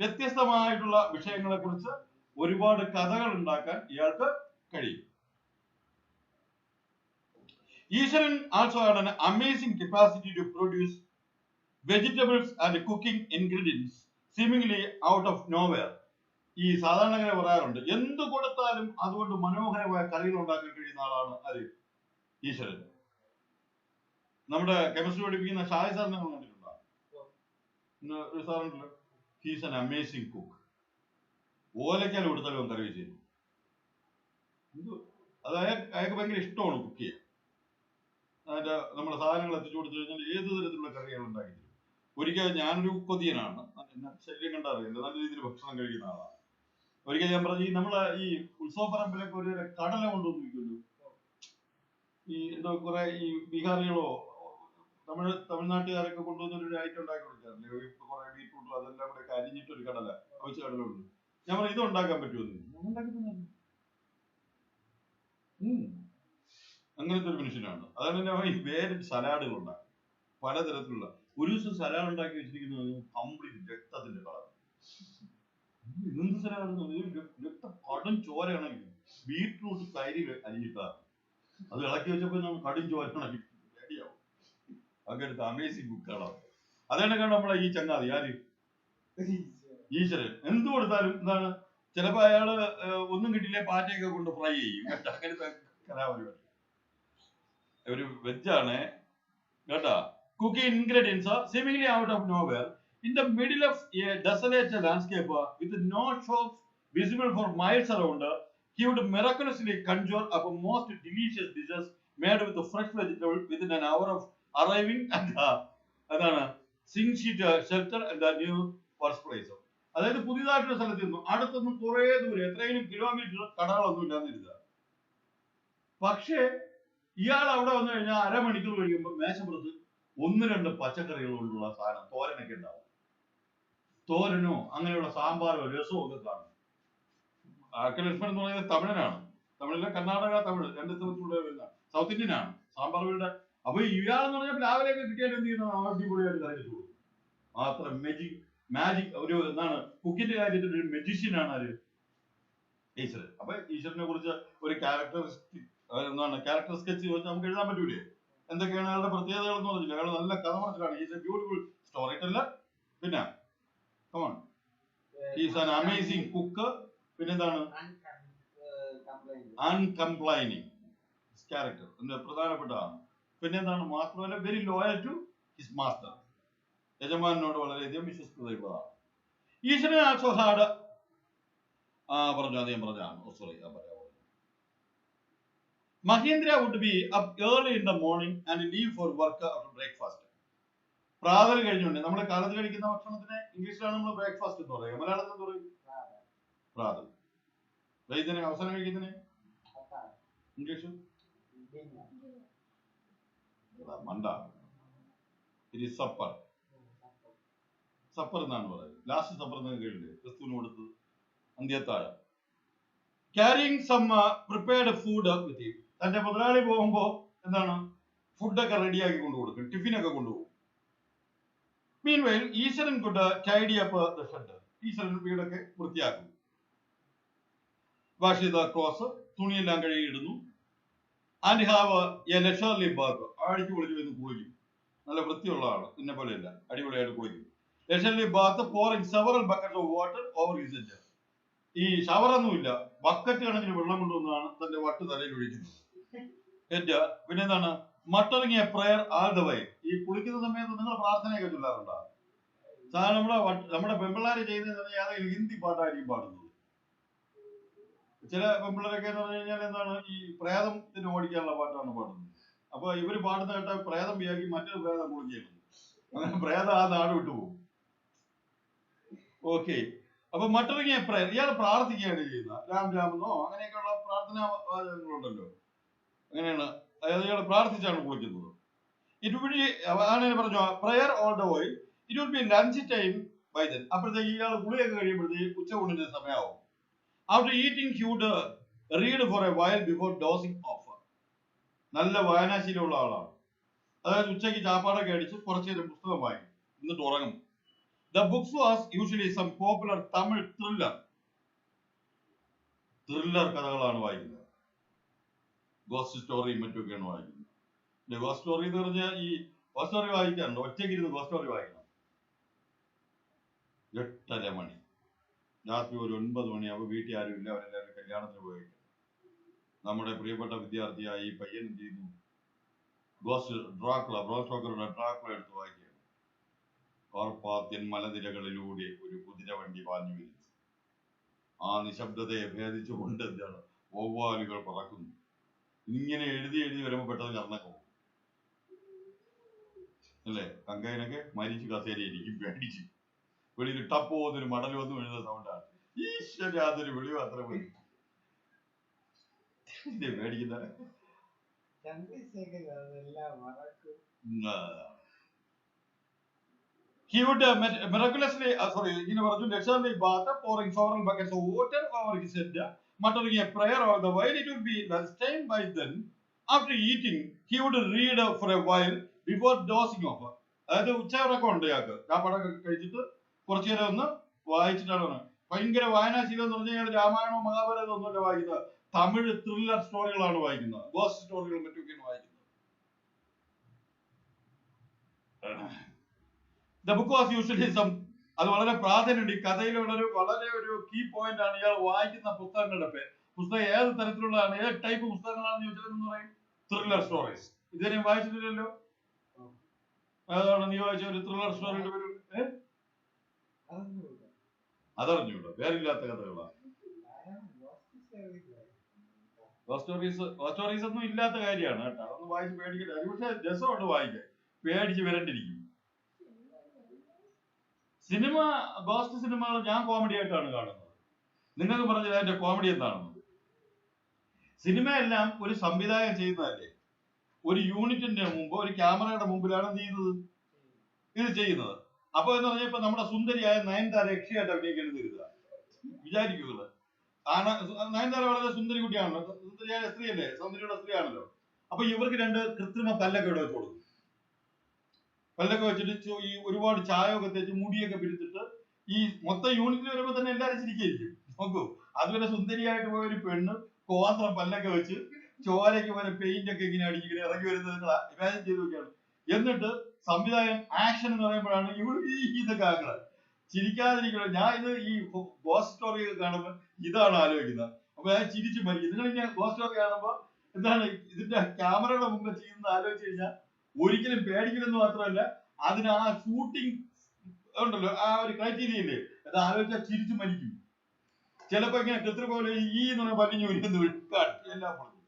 വ്യത്യസ്തമായിട്ടുള്ള വിഷയങ്ങളെ കുറിച്ച് ഒരുപാട് കഥകൾ ഉണ്ടാക്കാൻ ഇയാൾക്ക് കഴിയും. ഈശ്വരൻ also had an amazing capacity to produce vegetables and cooking ingredients seemingly out of nowhere. ഈ സാധാരണക്കാരെ പറയാറുണ്ട്, എന്ത് കൊടുത്താലും അതുകൊണ്ട് മനോഹരമായ കറികൾ ഉണ്ടാക്കാൻ കഴിയുന്ന ആളാണ് ആര്? ഈശ്വരൻ. നമ്മുടെ കെമിസ്ട്രി പഠിപ്പിക്കുന്ന ഷായ് സാറിനെ കണ്ടിട്ടുണ്ടോ? ഒരു സാറുണ്ടല്ലോ, ഹീസ് ആൻ അമേസിംഗ് കുക്ക്. ഓലക്കാൽ കൊടുത്താലും കറി വെച്ചു. അത് അയാൾക്ക് ഭയങ്കര ഇഷ്ടമാണ് കുക്ക് ചെയ്യാൻ. അതിന്റെ നമ്മുടെ സാധനങ്ങൾ എത്തിച്ചു കൊടുത്തു കഴിഞ്ഞാൽ ഏത് തരത്തിലുള്ള കറികൾ ഉണ്ടാക്കി തരും. ഒരിക്കൽ ഞാനൊരു കൊതിയനാണ്, ശരീരം കണ്ടറിയില്ല, നല്ല രീതിയിൽ ഭക്ഷണം കഴിക്കുന്ന ആളാണ്. ഒരിക്കൽ ഞാൻ പറഞ്ഞു, നമ്മളെ ഈ ഉത്സവപ്പറമ്പിലൊക്കെ ഒരു കടല കൊണ്ടുവന്നിരിക്കുമല്ലോ, ഈ എന്തോ കുറെ ഈ ബീഹാറികളോ തമിഴ്നാട്ടുകാരൊക്കെ കൊണ്ടുവന്നൊരു ഐറ്റം ഉണ്ടാക്കി കൊടുക്കാറില്ലേ, കുറെ ബീറ്റ്റൂട്ടും അതെല്ലാം കൂടെ അരിഞ്ഞിട്ട് ഒരു കടല, അവിച്ച കടലുണ്ട്. ഞാൻ പറഞ്ഞു, ഇത് ഉണ്ടാക്കാൻ പറ്റുമെന്ന്. ഞാൻ ഉണ്ടാക്കി തന്നെ. അങ്ങനത്തെ ഒരു മനുഷ്യനാണ്. അതാണ് എന്നെ ഈ വേറെ സലാഡുകൾ ഉണ്ടാക്കും, പലതരത്തിലുള്ള. ഒരു ദിവസം സലാഡ് ഉണ്ടാക്കി വെച്ചിരിക്കുന്നത് കംപ്ലീറ്റ് രക്തത്തിന്റെ കളർ. എന്ത് സലാഡ്? രക്തം കടും ചോരയാണെങ്കിൽ ബീറ്റ്റൂട്ട് കരി അരിഞ്ഞിട്ടാണ് അത് ഇളക്കി വെച്ചപ്പോൾ കടും ചോരയാണെങ്കിൽ റെഡിയാവും. അങ്ങനത്തെ അമേസിംഗ് കുക്കുകളാണ്. അതാണ് നമ്മളെ ഈ ചങ്ങാതി ആര്? ഈശ്വരൻ. എന്ത് കൊടുത്താലും എന്താണ്, ചിലപ്പോ അയാള് ഒന്നും കിട്ടിയില്ലേ പാറ്റയൊക്കെ കൊണ്ട് ഫ്രൈ ചെയ്യും കേട്ടോ. അങ്ങനത്തെ കലാപരിപാടി. ഒരു വെജാണ് കേട്ടാ. Cooking ingredients are seemingly out of nowhere in the middle of a desolate landscape with no shops visible for miles around. He would miraculously conjure up most delicious dishes made with fresh vegetables within an hour of arriving at the sing sheet shelter and the new birthplace. അതായത് പുതിയതായിട്ടുള്ള സ്ഥലത്ത് നിന്നു അടുത്തൊന്നും കുറെ ദൂരം എത്രയും kilometre കടകളൊന്നും ഇല്ലാന്നിരുന്ന. പക്ഷേ ഇയാൾ അവിടെ വന്നു കഴിഞ്ഞാൽ അരമണിക്കൂർ കഴിയുമ്പോൾ മേശപ്പുറത്ത് 1-2 പച്ചക്കറികൾ കൊണ്ടുള്ള സാധനം, തോരനൊക്കെ ഉണ്ടാവും. തോരനോ അങ്ങനെയുള്ള സാമ്പാറോ രസമോ ഒക്കെ കാണും. ആർക്കെ ലക്ഷ്മൺ എന്ന് പറയുന്നത് തമിഴനാണ്. തമിഴിലെ കർണാടക തമിഴ് രണ്ട് സ്ഥലത്തൂടെ വരുന്ന സൗത്ത് ഇന്ത്യൻ ആണ് സാമ്പാറുകളുടെ. അപ്പൊ ഇയാളെന്ന് പറഞ്ഞാൽ രാവിലെയൊക്കെ കിട്ടിയാൽ എന്ത് ചെയ്യുന്ന അടിപൊളിയായിട്ട് കറി വെച്ചു കൊടുക്കും. മാത്രം മാജിക് ഒരു എന്താണ് കുക്കിന്റെ കാര്യത്തിൽ ഒരു മെജീഷ്യൻ ആണ് ആര്? ഈശ്വരൻ. അപ്പൊ ഈശ്വരനെ കുറിച്ച് ഒരു ക്യാരക്ടർ സ്കെച്ച് ചോദിച്ചാൽ നമുക്ക് എഴുതാൻ പറ്റൂലേ? എന്തൊക്കെയാണ് അയാളുടെ പ്രത്യേകതകൾ എന്ന് പറഞ്ഞില്ല. അയാൾ നല്ല കഥ പറച്ചിലാണ്. Is a beautiful story teller. പിന്നെ come on, is an amazing cook. പിന്നെന്താണ്? അൺകംപ്ലൈനിങ് ക്യാരക്ടർ പ്രധാനപ്പെട്ടതാണ്. പിന്നെന്താണ്? മാത്രമല്ല very loyal to his master. യജമാനോട് വളരെയധികം വിശ്വസ്തതയുള്ളതാണ്. Eswaran also had Mahendra would be up early in the morning and leave for work after breakfast. പ്രാതൽ കഴിഞ്ഞുണ്ട്. നമ്മൾ കാലത്ത് കഴിക്കുന്ന ഭക്ഷണത്തിന് ഇംഗ്ലീഷിലാണ് നമ്മൾ ബ്രേക്ക്ഫാസ്റ്റ് എന്ന് പറയുക. മലയാളത്തിൽ എന്ന് പറയും പ്രാതൽ. വൈകുന്നേരം അവസാനം കഴിക്കുന്നതിന് ഇംഗ്ലീഷ് മണ്ട. It is supper. സപ്പർ എന്നാണ് പറയുന്നത്. ലാസ്റ്റ് സപ്പർ എന്ന് കേട്ടില്ലേ, ക്രിസ്തുവിന് കൊടുത്തത് അന്ത്യത്താഴം. Carrying some prepared food with him. തന്റെ മുതലാളി പോകുമ്പോ എന്താണ് ഫുഡൊക്കെ റെഡിയാക്കി കൊണ്ടുകൊടുക്കും, ടിഫിനൊക്കെ കൊണ്ടുപോകും. Meanwhile Eswaran could tidy up the shed. Eswaran വീടൊക്കെ വൃത്തിയാക്കും. വാഷ് ചെയ്ത ക്ലോസ്, തുണിയെല്ലാം കഴുകിയിടുന്നു. And have a leisurely bath. അടിച്ചു പൊളിച്ച് വരുന്നു, കുളിക്കും. നല്ല വൃത്തിയുള്ള ആള്, പിന്നെ പോലെയല്ല, അടിപൊളിയായിട്ട് കുളിക്കും. ലെഷർലി Baat pouring several buckets of water over his head. ഈ ഷവറൊന്നുമില്ല, ബക്കറ്റ് കണക്കിന് വെള്ളം കൊണ്ടുവന്നാണ് തന്റെ വട്ട് തലയിൽ ഒഴിക്കുന്നത്. പിന്നെന്താണ്? Muttering a prayer all the way. ഈ കുളിക്കുന്ന സമയത്ത് നിങ്ങൾ പ്രാർത്ഥനയൊക്കെ ചൊല്ലാറുണ്ടോ? സാധാരണ നമ്മുടെ പെമ്പിള്ളാര് ചെയ്യുന്നത് ഏതെങ്കിലും ഹിന്ദി പാട്ടായിരിക്കും പാടുന്നത്. ചില പെമ്പിള്ളേരൊക്കെ എന്ന് പറഞ്ഞു കഴിഞ്ഞാൽ എന്താണ്, ഈ പ്രേതത്തിന് ഓടിക്കാനുള്ള പാട്ടാണ് പാടുന്നത്. അപ്പൊ ഇവര് പാടുന്ന കേട്ടാൽ പ്രേതം വിചാരിക്കും മറ്റൊരു പ്രേതം കുളിക്കുകയാണ്. അങ്ങനെ പ്രേതം ആ നാട് വിട്ടുപോകും. ഓക്കെ. അപ്പൊ മറ്റൊരു പ്രയർ, ഇയാൾ പ്രാർത്ഥിക്കുകയാണ് ചെയ്യുന്നത്. രാം അങ്ങനെയൊക്കെയുള്ള പ്രാർത്ഥനാ വാചകങ്ങളുണ്ടല്ലോ, അങ്ങനെയാണ്. അതായത് ഇയാൾ പ്രാർത്ഥിച്ചാണ് കുളിക്കുന്നത്. ഇറ്റ് വിൽ ബി അങ്ങനെ പറഞ്ഞു prayer all the way. It will be lunch time by then. അപ്പോഴത്തേക്ക് ഇയാൾ കുളിയൊക്കെ കഴിയുമ്പോഴത്തേക്ക് ഉച്ചയൂണിന്റെ സമയമാവും. After eating he would read for a while before dozing off. നല്ല വായനാശീലമുള്ള ആളാണ്. അതായത് ഉച്ചയ്ക്ക് ചാപ്പാടൊക്കെ അടിച്ച് കുറച്ചു നേരം പുസ്തകം വായിക്കും, എന്നിട്ട് ഉറങ്ങും. The books was usually some popular Tamil thriller കഥകളാണ് വായിക്കുന്നത്. ഗോസ്റ്റ് സ്റ്റോറിയും മറ്റൊക്കെയാണ് വായിക്കുന്നത്. ഗോസ്റ്റ് സ്റ്റോറി എന്ന് പറഞ്ഞാൽ ഈ ഗോസ്റ്റ് സ്റ്റോറി വായിക്കാറുണ്ട്. ഒറ്റയ്ക്ക് ഇരുന്ന് ഗോസ്റ്റ് സ്റ്റോറി വായിക്കണം. 8:30 മണി രാത്രി ഒരു 9 മണിയാകുമ്പോൾ വീട്ടിൽ ആരും ഇല്ല, അവരെല്ലാവരും കല്യാണത്തിന് പോയി. നമ്മുടെ പ്രിയപ്പെട്ട വിദ്യാർത്ഥിയായ ഈ പയ്യൻ എന്ത് ചെയ്യുന്നു? ഗോസ്റ്റ് ഡ്രാക്കുള, ബ്രാം സ്റ്റോക്കറുടെ ഡ്രാക്കുള എടുത്ത് വായിക്കുകയാണ്. കാർപ്പാത്യൻ മലനിരകളിലൂടെ ഒരു കുതിര വണ്ടി പാഞ്ഞു വരുന്നു. ആ നിശബ്ദതയെ ഭേദിച്ചുകൊണ്ട് എന്താണ് വവ്വാലുകൾ പറക്കുന്നു. ഇങ്ങനെ എഴുതി വരുമ്പോ പെട്ടെന്ന് കർണൊക്കെ പോകും അല്ലേ? കങ്കൈനൊക്കെ മരിച്ചു കസേരയിരിക്കും, പേടിച്ചു. വെളിയിൽ ടപ്പോ എന്നൊരു മടൽ വന്നു വീഴുന്ന സൗണ്ടാണ്. ഈശ്വര, അതൊരു വിളി മാത്രം മതി. പേടിക്കുന്ന he would miraculously ഇങ്ങനെ പറഞ്ഞു, luxury bath, pouring several buckets of water over his head, muttering a prayer all the while. It would be lunchtime by then. After eating, he would read for a while before dozing off. അതായത് ഉച്ചവരൊക്കെ ഉണ്ട് ഇയാൾക്ക്. കാപ്പടൊക്കെ കഴിച്ചിട്ട് കുറച്ചു നേരം ഒന്ന് വായിച്ചിട്ടാണ്. ഭയങ്കര വായനാശീലം എന്ന് പറഞ്ഞാൽ രാമായണോ മഹാഭാരതം ഒന്നുമല്ല വായിക്കുന്നത്, തമിഴ് ത്രില്ലർ സ്റ്റോറികളാണ് വായിക്കുന്നത്, ഗോസ്റ്റ് സ്റ്റോറികളും മറ്റൊക്കെയാണ് വായിക്കുന്നത്. The book was usually some, അത് വളരെ പ്രാധാന്യമുണ്ട് ഈ കഥയിൽ. വളരെ ഒരു കീ പോയിന്റ് ആണ് ഇയാൾ വായിക്കുന്ന പുസ്തകങ്ങളുടെ പേര്. പുസ്തകം ഏത് തരത്തിലുള്ളതാണ്, ഏത് ടൈപ്പ് പുസ്തകങ്ങളാണെന്ന് ചോദിച്ചാൽ പറയും ത്രില്ലർ സ്റ്റോറീസ്. ഇതുവരെ വായിച്ചിട്ടില്ലല്ലോ. അതാണ് നീ വായിച്ച ഒരു ത്രില്ലർ സ്റ്റോറിയുടെ പേര്? അതറിഞ്ഞൂടോ? പേരില്ലാത്ത കഥകളാണ് സ്റ്റോറീസ് ഒന്നും ഇല്ലാത്ത കാര്യമാണ് കേട്ടോ. അതൊന്നും വായിച്ച് പേടിക്കില്ല. പക്ഷെ രസമുണ്ട് വായിക്കാൻ, പേടിച്ച് വരണ്ടിരിക്കും. സിനിമ, ഗോസ്റ്റ് സിനിമകൾ ഞാൻ കോമഡി ആയിട്ടാണ് കാണുന്നത്. നിങ്ങൾക്ക് പറഞ്ഞത് അതിന്റെ കോമഡി എന്താണെന്ന്. സിനിമയെല്ലാം ഒരു സംവിധായകൻ ചെയ്യുന്നതല്ലേ. ഒരു യൂണിറ്റിന്റെ മുമ്പ്, ഒരു ക്യാമറയുടെ മുമ്പിലാണ് ഇത് ചെയ്യുന്നത്. അപ്പൊ എന്ന് പറഞ്ഞാൽ ഇപ്പൊ നമ്മുടെ സുന്ദരിയായ നയൻതാര രക്ഷയായിട്ട് അഭിനയിക്കുന്നത് കരുതുക, വിചാരിക്കുന്നത്. നയൻതാര വളരെ സുന്ദരി കുട്ടിയാണല്ലോ, സുന്ദരിയായ സ്ത്രീയല്ലേ, സൗന്ദര്യമുള്ള സ്ത്രീയാണല്ലോ. അപ്പൊ ഇവർക്ക് 2 കൃത്രിമ പല്ലൊക്കെ ഇവിടെ വെച്ച് കൊടുക്കും. പല്ലൊക്കെ വെച്ചിട്ട് ഈ ഒരുപാട് ചായയൊക്കെ തേച്ച് മുടിയൊക്കെ പിരിച്ചിട്ട് ഈ മൊത്തം യൂണിറ്റിൽ വരുമ്പോ തന്നെ എല്ലാവരും ചിരിക്കുകയായിരിക്കും. നോക്കൂ, അതുപോലെ സുന്ദരിയായിട്ട് പോയ ഒരു പെണ്ണ് കോന്ത്രം പല്ലൊക്കെ വെച്ച് ചോരയ്ക്ക് പോലെ പെയിന്റ് ഒക്കെ ഇങ്ങനെ അടിച്ചിങ്ങനെ ഇറങ്ങി വരുന്നത് നിങ്ങൾ ഇമാജിൻ ചെയ്ത് നോക്കിയാണ്. എന്നിട്ട് സംവിധായകൻ ആക്ഷൻ എന്ന് പറയുമ്പോഴാണ് ഇതൊക്കെ ആക്കുന്നത്. ചിരിക്കാതിരിക്കണം. ഞാൻ ഇത് ഈ ഗോസ്റ്റ് സ്റ്റോറി കാണുമ്പോൾ ഇതാണ് ആലോചിക്കുന്നത്. അപ്പൊ ഞാൻ ചിരിച്ചു മരിക്കും. നിങ്ങൾ ഇങ്ങനെ ഗോസ്റ്റ് സ്റ്റോറി കാണുമ്പോൾ എന്താണ് ഇതിന്റെ ക്യാമറയുടെ മുമ്പ് ചെയ്യുന്നത് ആലോചിച്ച് കഴിഞ്ഞാൽ ഒരിക്കലും പേടിക്കില്ലെന്ന് മാത്രമല്ല, അതിന് ആ ഷൂട്ടിംഗ് ഉണ്ടല്ലോ, ആ ഒരു ക്രൈറ്റീരിയ ഇല്ലേ, അത് ആലോചിച്ചാൽ ചിരിച്ചു മരിക്കും. ചിലപ്പോ ഇങ്ങനെ കൃത്രിമ പോലെ ഈ എന്ന് പറഞ്ഞ പല്ലിഞ്ഞു എല്ലാം പറഞ്ഞു.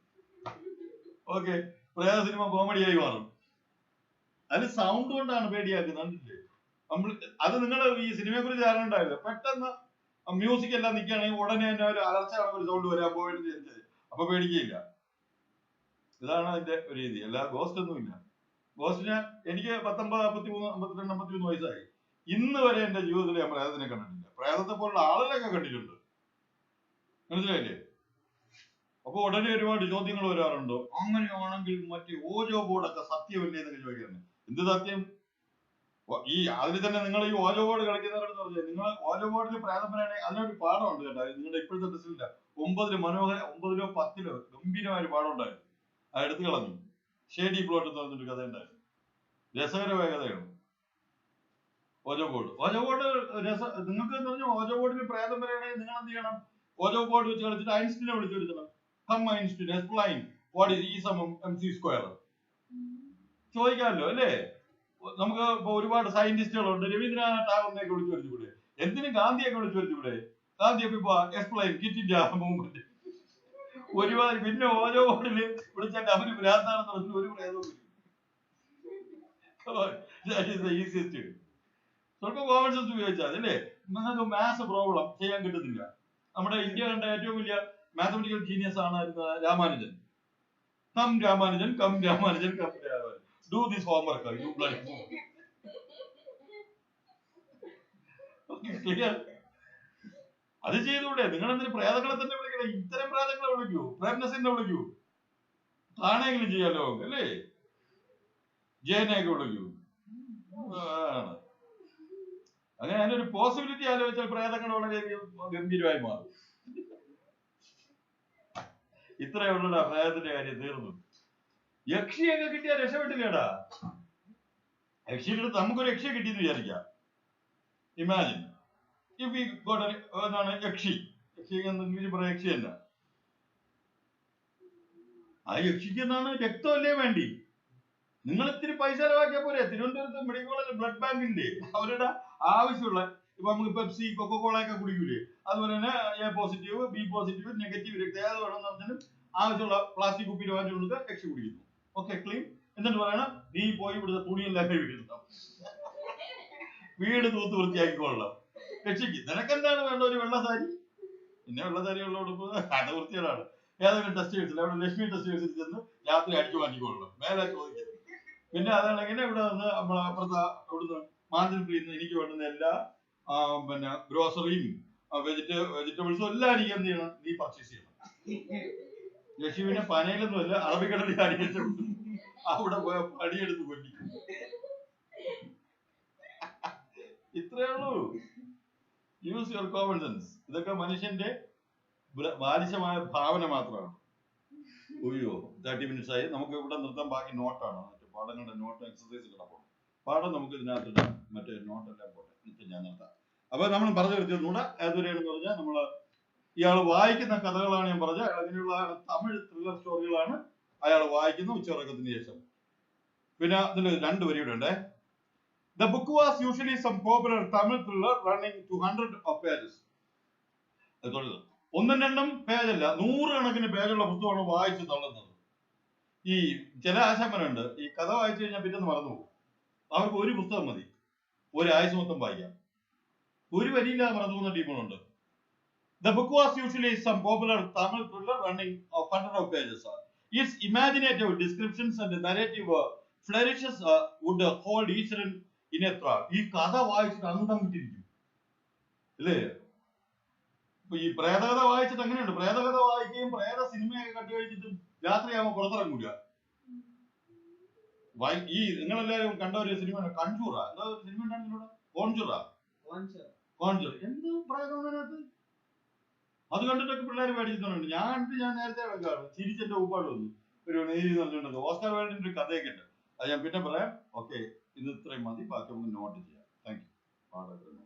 ഓക്കെ, പ്രേത സിനിമ കോമഡിയായി മാറും. അതിന് സൗണ്ട് കൊണ്ടാണ് പേടിയാക്കുന്നത്. അത് നിങ്ങൾ ഈ സിനിമയെ കുറിച്ച് ധാരണ ഉണ്ടാവില്ല. പെട്ടെന്ന് മ്യൂസിക് എല്ലാം നിൽക്കുകയാണെങ്കിൽ ഉടനെ തന്നെ ഒരു അലർച്ച ഒരു സൗണ്ട് വരാൻ പോയിട്ട് അപ്പൊ പേടിക്കുകയില്ല. ഇതാണ് അതിന്റെ ഒരു രീതി. അല്ല ഗോസ്റ്റ് ഒന്നുമില്ല. ഗോസ്റ്റിന് എനിക്ക് 19, 53, 52, 53 വയസ്സായി. ഇന്ന് വരെ എന്റെ ജീവിതത്തിൽ ഞാൻ പ്രേതത്തിനെ കണ്ടിട്ടില്ല. പ്രേതത്തെ പോലുള്ള ആളുകളൊക്കെ കണ്ടിട്ടുണ്ട്. മനസ്സിലായില്ലേ? അപ്പൊ ഉടനെ ഒരുപാട് ചോദ്യങ്ങൾ വരാറുണ്ടോ. അങ്ങനെയാണെങ്കിൽ മറ്റേ ഓജോ ബോർഡൊക്കെ സത്യമല്ലേ എന്നൊക്കെ ചോദിക്കാറുണ്ട്. എന്ത് സത്യം? ഈ അതിൽ തന്നെ നിങ്ങൾ ഈ ഓജോ ബോർഡ് കളിക്കുന്നവരെന്ന് പറഞ്ഞാൽ, നിങ്ങൾ ഓജോ ബോർഡിൽ പ്രേതപ്പനാണെങ്കിൽ അതിനൊരു പാഠമുണ്ട് കേട്ടോ. നിങ്ങളുടെ ഇപ്പോഴത്തെ ടെസ്റ്റിലില്ല. 9-ലോ 10-ലോ ഗംഭീരമായ ഒരു പാഠം ഉണ്ടായിരുന്നു. അത് എടുത്തു കളഞ്ഞു. ഷേഡി പ്ലോട്ട് എന്ന് പറഞ്ഞൊരു കഥ ഉണ്ടായിരുന്നു. രസകരമായ കഥയാണ് ഓജോ ബോർഡ്. ഓജോ ബോർഡ് നിങ്ങൾക്ക് എന്ന് പറഞ്ഞാൽ ഓജോ ബോർഡിൽ പ്രേതം വരെയാണെങ്കിൽ നിങ്ങൾ എന്ത് ചെയ്യണം? ഓജോ ബോർഡ് വെച്ച് കളിച്ചിട്ട് ഐൻസ്റ്റീനെ വിളിച്ചു വരുത്തണം. Come Einstein explain what is E=mc². ചോദിക്കാമല്ലോ അല്ലേ? നമുക്ക് ഇപ്പൊ ഒരുപാട് സയന്റിസ്റ്റുകളുണ്ട്. രവീന്ദ്രനാഥ് ടാഗോറിനെയൊക്കെ വിളിച്ചു വരുത്തിക്കൂടെ? എന്തിനും ഗാന്ധിയൊക്കെ വിളിച്ചു വരുത്തിക്കൂടെ? ഗാന്ധിയൊക്കെ ഇപ്പൊ എക്സ്പ്ലെയിൻ കിറ്റ് മൂവ്മെന്റ് ഒരുപാട്. പിന്നെ ഓരോ ബോർഡില് വിളിച്ചാൽ അവര് ഭ്രാന്താണെന്ന് പറഞ്ഞിട്ട് ഒരു പ്രേതവും വരും. ഈസിയസ്റ്റ്. സ്വല്പം കോമൺ സെൻസ് ഉപയോഗിച്ചാൽ അല്ലേ? നിങ്ങൾക്ക് മാത്സ് പ്രോബ്ലം ചെയ്യാൻ കിട്ടുന്നില്ല. നമ്മുടെ ഇന്ത്യ കണ്ട ഏറ്റവും വലിയ മാത്തമെറ്റിക്കൽ ജീനിയസ് ആണ് Ramanujan. Come Ramanujan, come Ramanujan, come Ramanujan, do this homework you bloody. Clear? അത് ചെയ്തൂടെ? നിങ്ങൾ എന്തിന് പ്രേതങ്ങളെ തന്നെ വിളിക്കണം? ഇത്തരം പ്രേതങ്ങളെ വിളിക്കൂ, പ്രേംനസിനെ വിളിക്കൂ, താണെങ്കിലും ചെയ്യാലോ അല്ലേ? ജയനെയൊക്കെ വിളിക്കൂ. അങ്ങനെ അതിനൊരു പോസിബിലിറ്റി ആലോചിച്ചാൽ പ്രേതങ്ങൾ വളരെയധികം ഗംഭീരമായി മാറും. ഇത്രയേ ഉള്ളൂടാ പ്രേതത്തിന്റെ കാര്യം, തീർന്നു. യക്ഷിയൊക്കെ കിട്ടിയാൽ രക്ഷപ്പെട്ടില്ലേടാ. യക്ഷിയുടെ അടുത്ത് നമുക്കൊരു യക്ഷിയെ കിട്ടിയെന്ന് വിചാരിക്കാം. ഇമാജിൻ ഇഫ് ഈ എന്താണ് യക്ഷി, യക്ഷി ഇംഗ്ലീഷിൽ പറയാം യക്ഷി അല്ല. ആ യക്ഷിക്ക് എന്താണ് രക്തമല്ലേ വേണ്ടി? നിങ്ങൾ ഇത്തിരി പൈസ ചെലവാക്കിയാൽ പോരെ. തിരുവനന്തപുരത്ത് മെഡിക്കൽ കോളേജ് ബ്ലഡ് ബാങ്ക് ഇല്ലേ, അവരുടെ ആവശ്യമുള്ള ഇപ്പൊ നമുക്ക് പെപ്സി കൊക്കോകോള ഒക്കെ കുടിക്കൂലേ, അതുപോലെ തന്നെ A positive B positive negative രക്തം ഏത് വേണമെന്ന് പറഞ്ഞാലും ആവശ്യമുള്ള പ്ലാസ്റ്റിക് കുപ്പിയിൽ വാങ്ങിച്ചു കൊടുക്കുക, യക്ഷി കുടിക്കുന്നു. Okay, clean. എന്നിട്ട് പറയണം നീ പോയി ഇവിടുത്തെ തുണിയെല്ലാം വീഴുന്ന വീട് തൂത്ത് വൃത്തിയാക്കിക്കൊള്ളാം. യക്ഷിക്ക് നിനക്കെന്താണ് വേണ്ട? ഒരു വെള്ള സാരി, പിന്നെ വെള്ള സാരി ഉള്ള ഉടുപ്പ്, അത് വൃത്തികേടാണ്. ഏതെങ്കിലും ടെക്സ്റ്റൈൽസിൽ അവിടെ ലക്ഷ്മി ടെക്സ്റ്റൈൽസിൽ ചെന്ന് രാത്രി അടിച്ചു മാറ്റിക്കൊള്ളണം, മേലെ ചോദിക്കും. പിന്നെ അതാണെങ്കിൽ ഇവിടെ വന്ന് നമ്മളെ അപ്പുറത്ത് ഇവിടുന്ന് മാഞ്ചിൽ എനിക്ക് വേണ്ടുന്ന എല്ലാ പിന്നെ ഗ്രോസറിയും വെജിറ്റബിൾസും എല്ലാം എനിക്ക് എന്ത് ചെയ്യണം, നീ പർച്ചേസ് ചെയ്യണം. യശുവിനെ പനയിലൊന്നുമല്ല, അറബിക്കടലിൽ അടിച്ചിട്ടുണ്ട്, അവിടെ പോയ പണിയെടുത്ത് കൊല്ലിക്കും. ഇത്രയേ ഉള്ളൂ. Use your common sense. ഇതൊക്കെ മനുഷ്യന്റെ ബാലിശമായ ഭാവന മാത്രമാണ്. ഒയ്യോ 30 minutes ആയി. നമുക്ക് ഇവിടെ നിർത്താൻ. ബാക്കി നോട്ടാണ്, മറ്റേ പാഠങ്ങളുടെ നോട്ട് എക്സസൈസ് കിടപ്പുണ്ട്. പാഠം നമുക്ക് ഇതിനകത്ത് മറ്റേ നോട്ടെല്ലാം പോട്ടെ, എന്നിട്ട് ഞാൻ നിർത്താം. അപ്പൊ നമ്മൾ പറഞ്ഞു വരുത്തിയൊന്നുകൂടെ ഏതുവരെയാണെന്ന് പറഞ്ഞാൽ നമ്മള് ഇയാൾ വായിക്കുന്ന കഥകളാണ് ഞാൻ പറഞ്ഞത്. അങ്ങനെയുള്ള തമിഴ് ത്രില്ലർ സ്റ്റോറികളാണ് അയാൾ വായിക്കുന്ന ഉച്ചയുറക്കത്തിന് ശേഷം. പിന്നെ അതിൽ 2 വരിയുടെ ഉണ്ടേ. The book was usually some popular Tamil thriller running to hundreds of pages. ഒന്നും രണ്ടും പേജല്ല, 100 കണക്കിന് പേജുള്ള പുസ്തകമാണ് വായിച്ചു തള്ളുന്നത്. ഈ ചില ആശാന്മാരുണ്ട്, ഈ കഥ വായിച്ചു കഴിഞ്ഞാൽ പിറ്റേന്ന് മറന്നു പോകും. അവർക്ക് ഒരു പുസ്തകം മതി, ഒരാഴ്ച മൊത്തം വായിക്കാം. ഒരു വരിയില്ലാതെ മറന്നു പോകുന്ന ടീമുകളുണ്ട്. The book was usually some popular Tamil thriller running of hundreds of pages. Its imaginative descriptions and narrative flourishes would hold each in a thrall. ഈ കഥ വായിച്ചിട്ട് അന്തം വിട്ടിരിക്കും അല്ലേ? ഇപ്പൊ ഈ പ്രേതകഥ വായിച്ചിട്ട് എങ്ങനെയുണ്ട്? പ്രേതകഥ വായിക്കുകയും പ്രേത സിനിമയൊക്കെ കണ്ടു കഴിച്ചിട്ടും രാത്രിയാകുമ്പോൾ പുറത്തിറങ്ങൂല. ഈ നിങ്ങളെല്ലാവരും കണ്ട ഒരു സിനിമ കൺജൂറ, എന്താ ഒരു സിനിമ ഉണ്ടായിരുന്നില്ല, കോൺജൂർ. എന്ത് പ്രേതമാണ് അതിനകത്ത്? അത് കണ്ടിട്ടൊക്കെ പിള്ളേർ പേടിച്ചിട്ടുണ്ട്. ഞാൻ നേരത്തെ കാണും, ചിരിച്ചെന്റെ ഉപ്പാട് വന്നു. ഒരു നീതി പറഞ്ഞിട്ടുണ്ട്, ഓസ്കാർ വേൾഡിന്റെ ഒരു കഥയൊക്കെ ഉണ്ട്, അത് ഞാൻ പിന്നെ പറയാം. ഓക്കെ, ഇത് ഇത്രയും മതി, ബാക്കി നമുക്ക് നോട്ട് ചെയ്യാം. Thank you.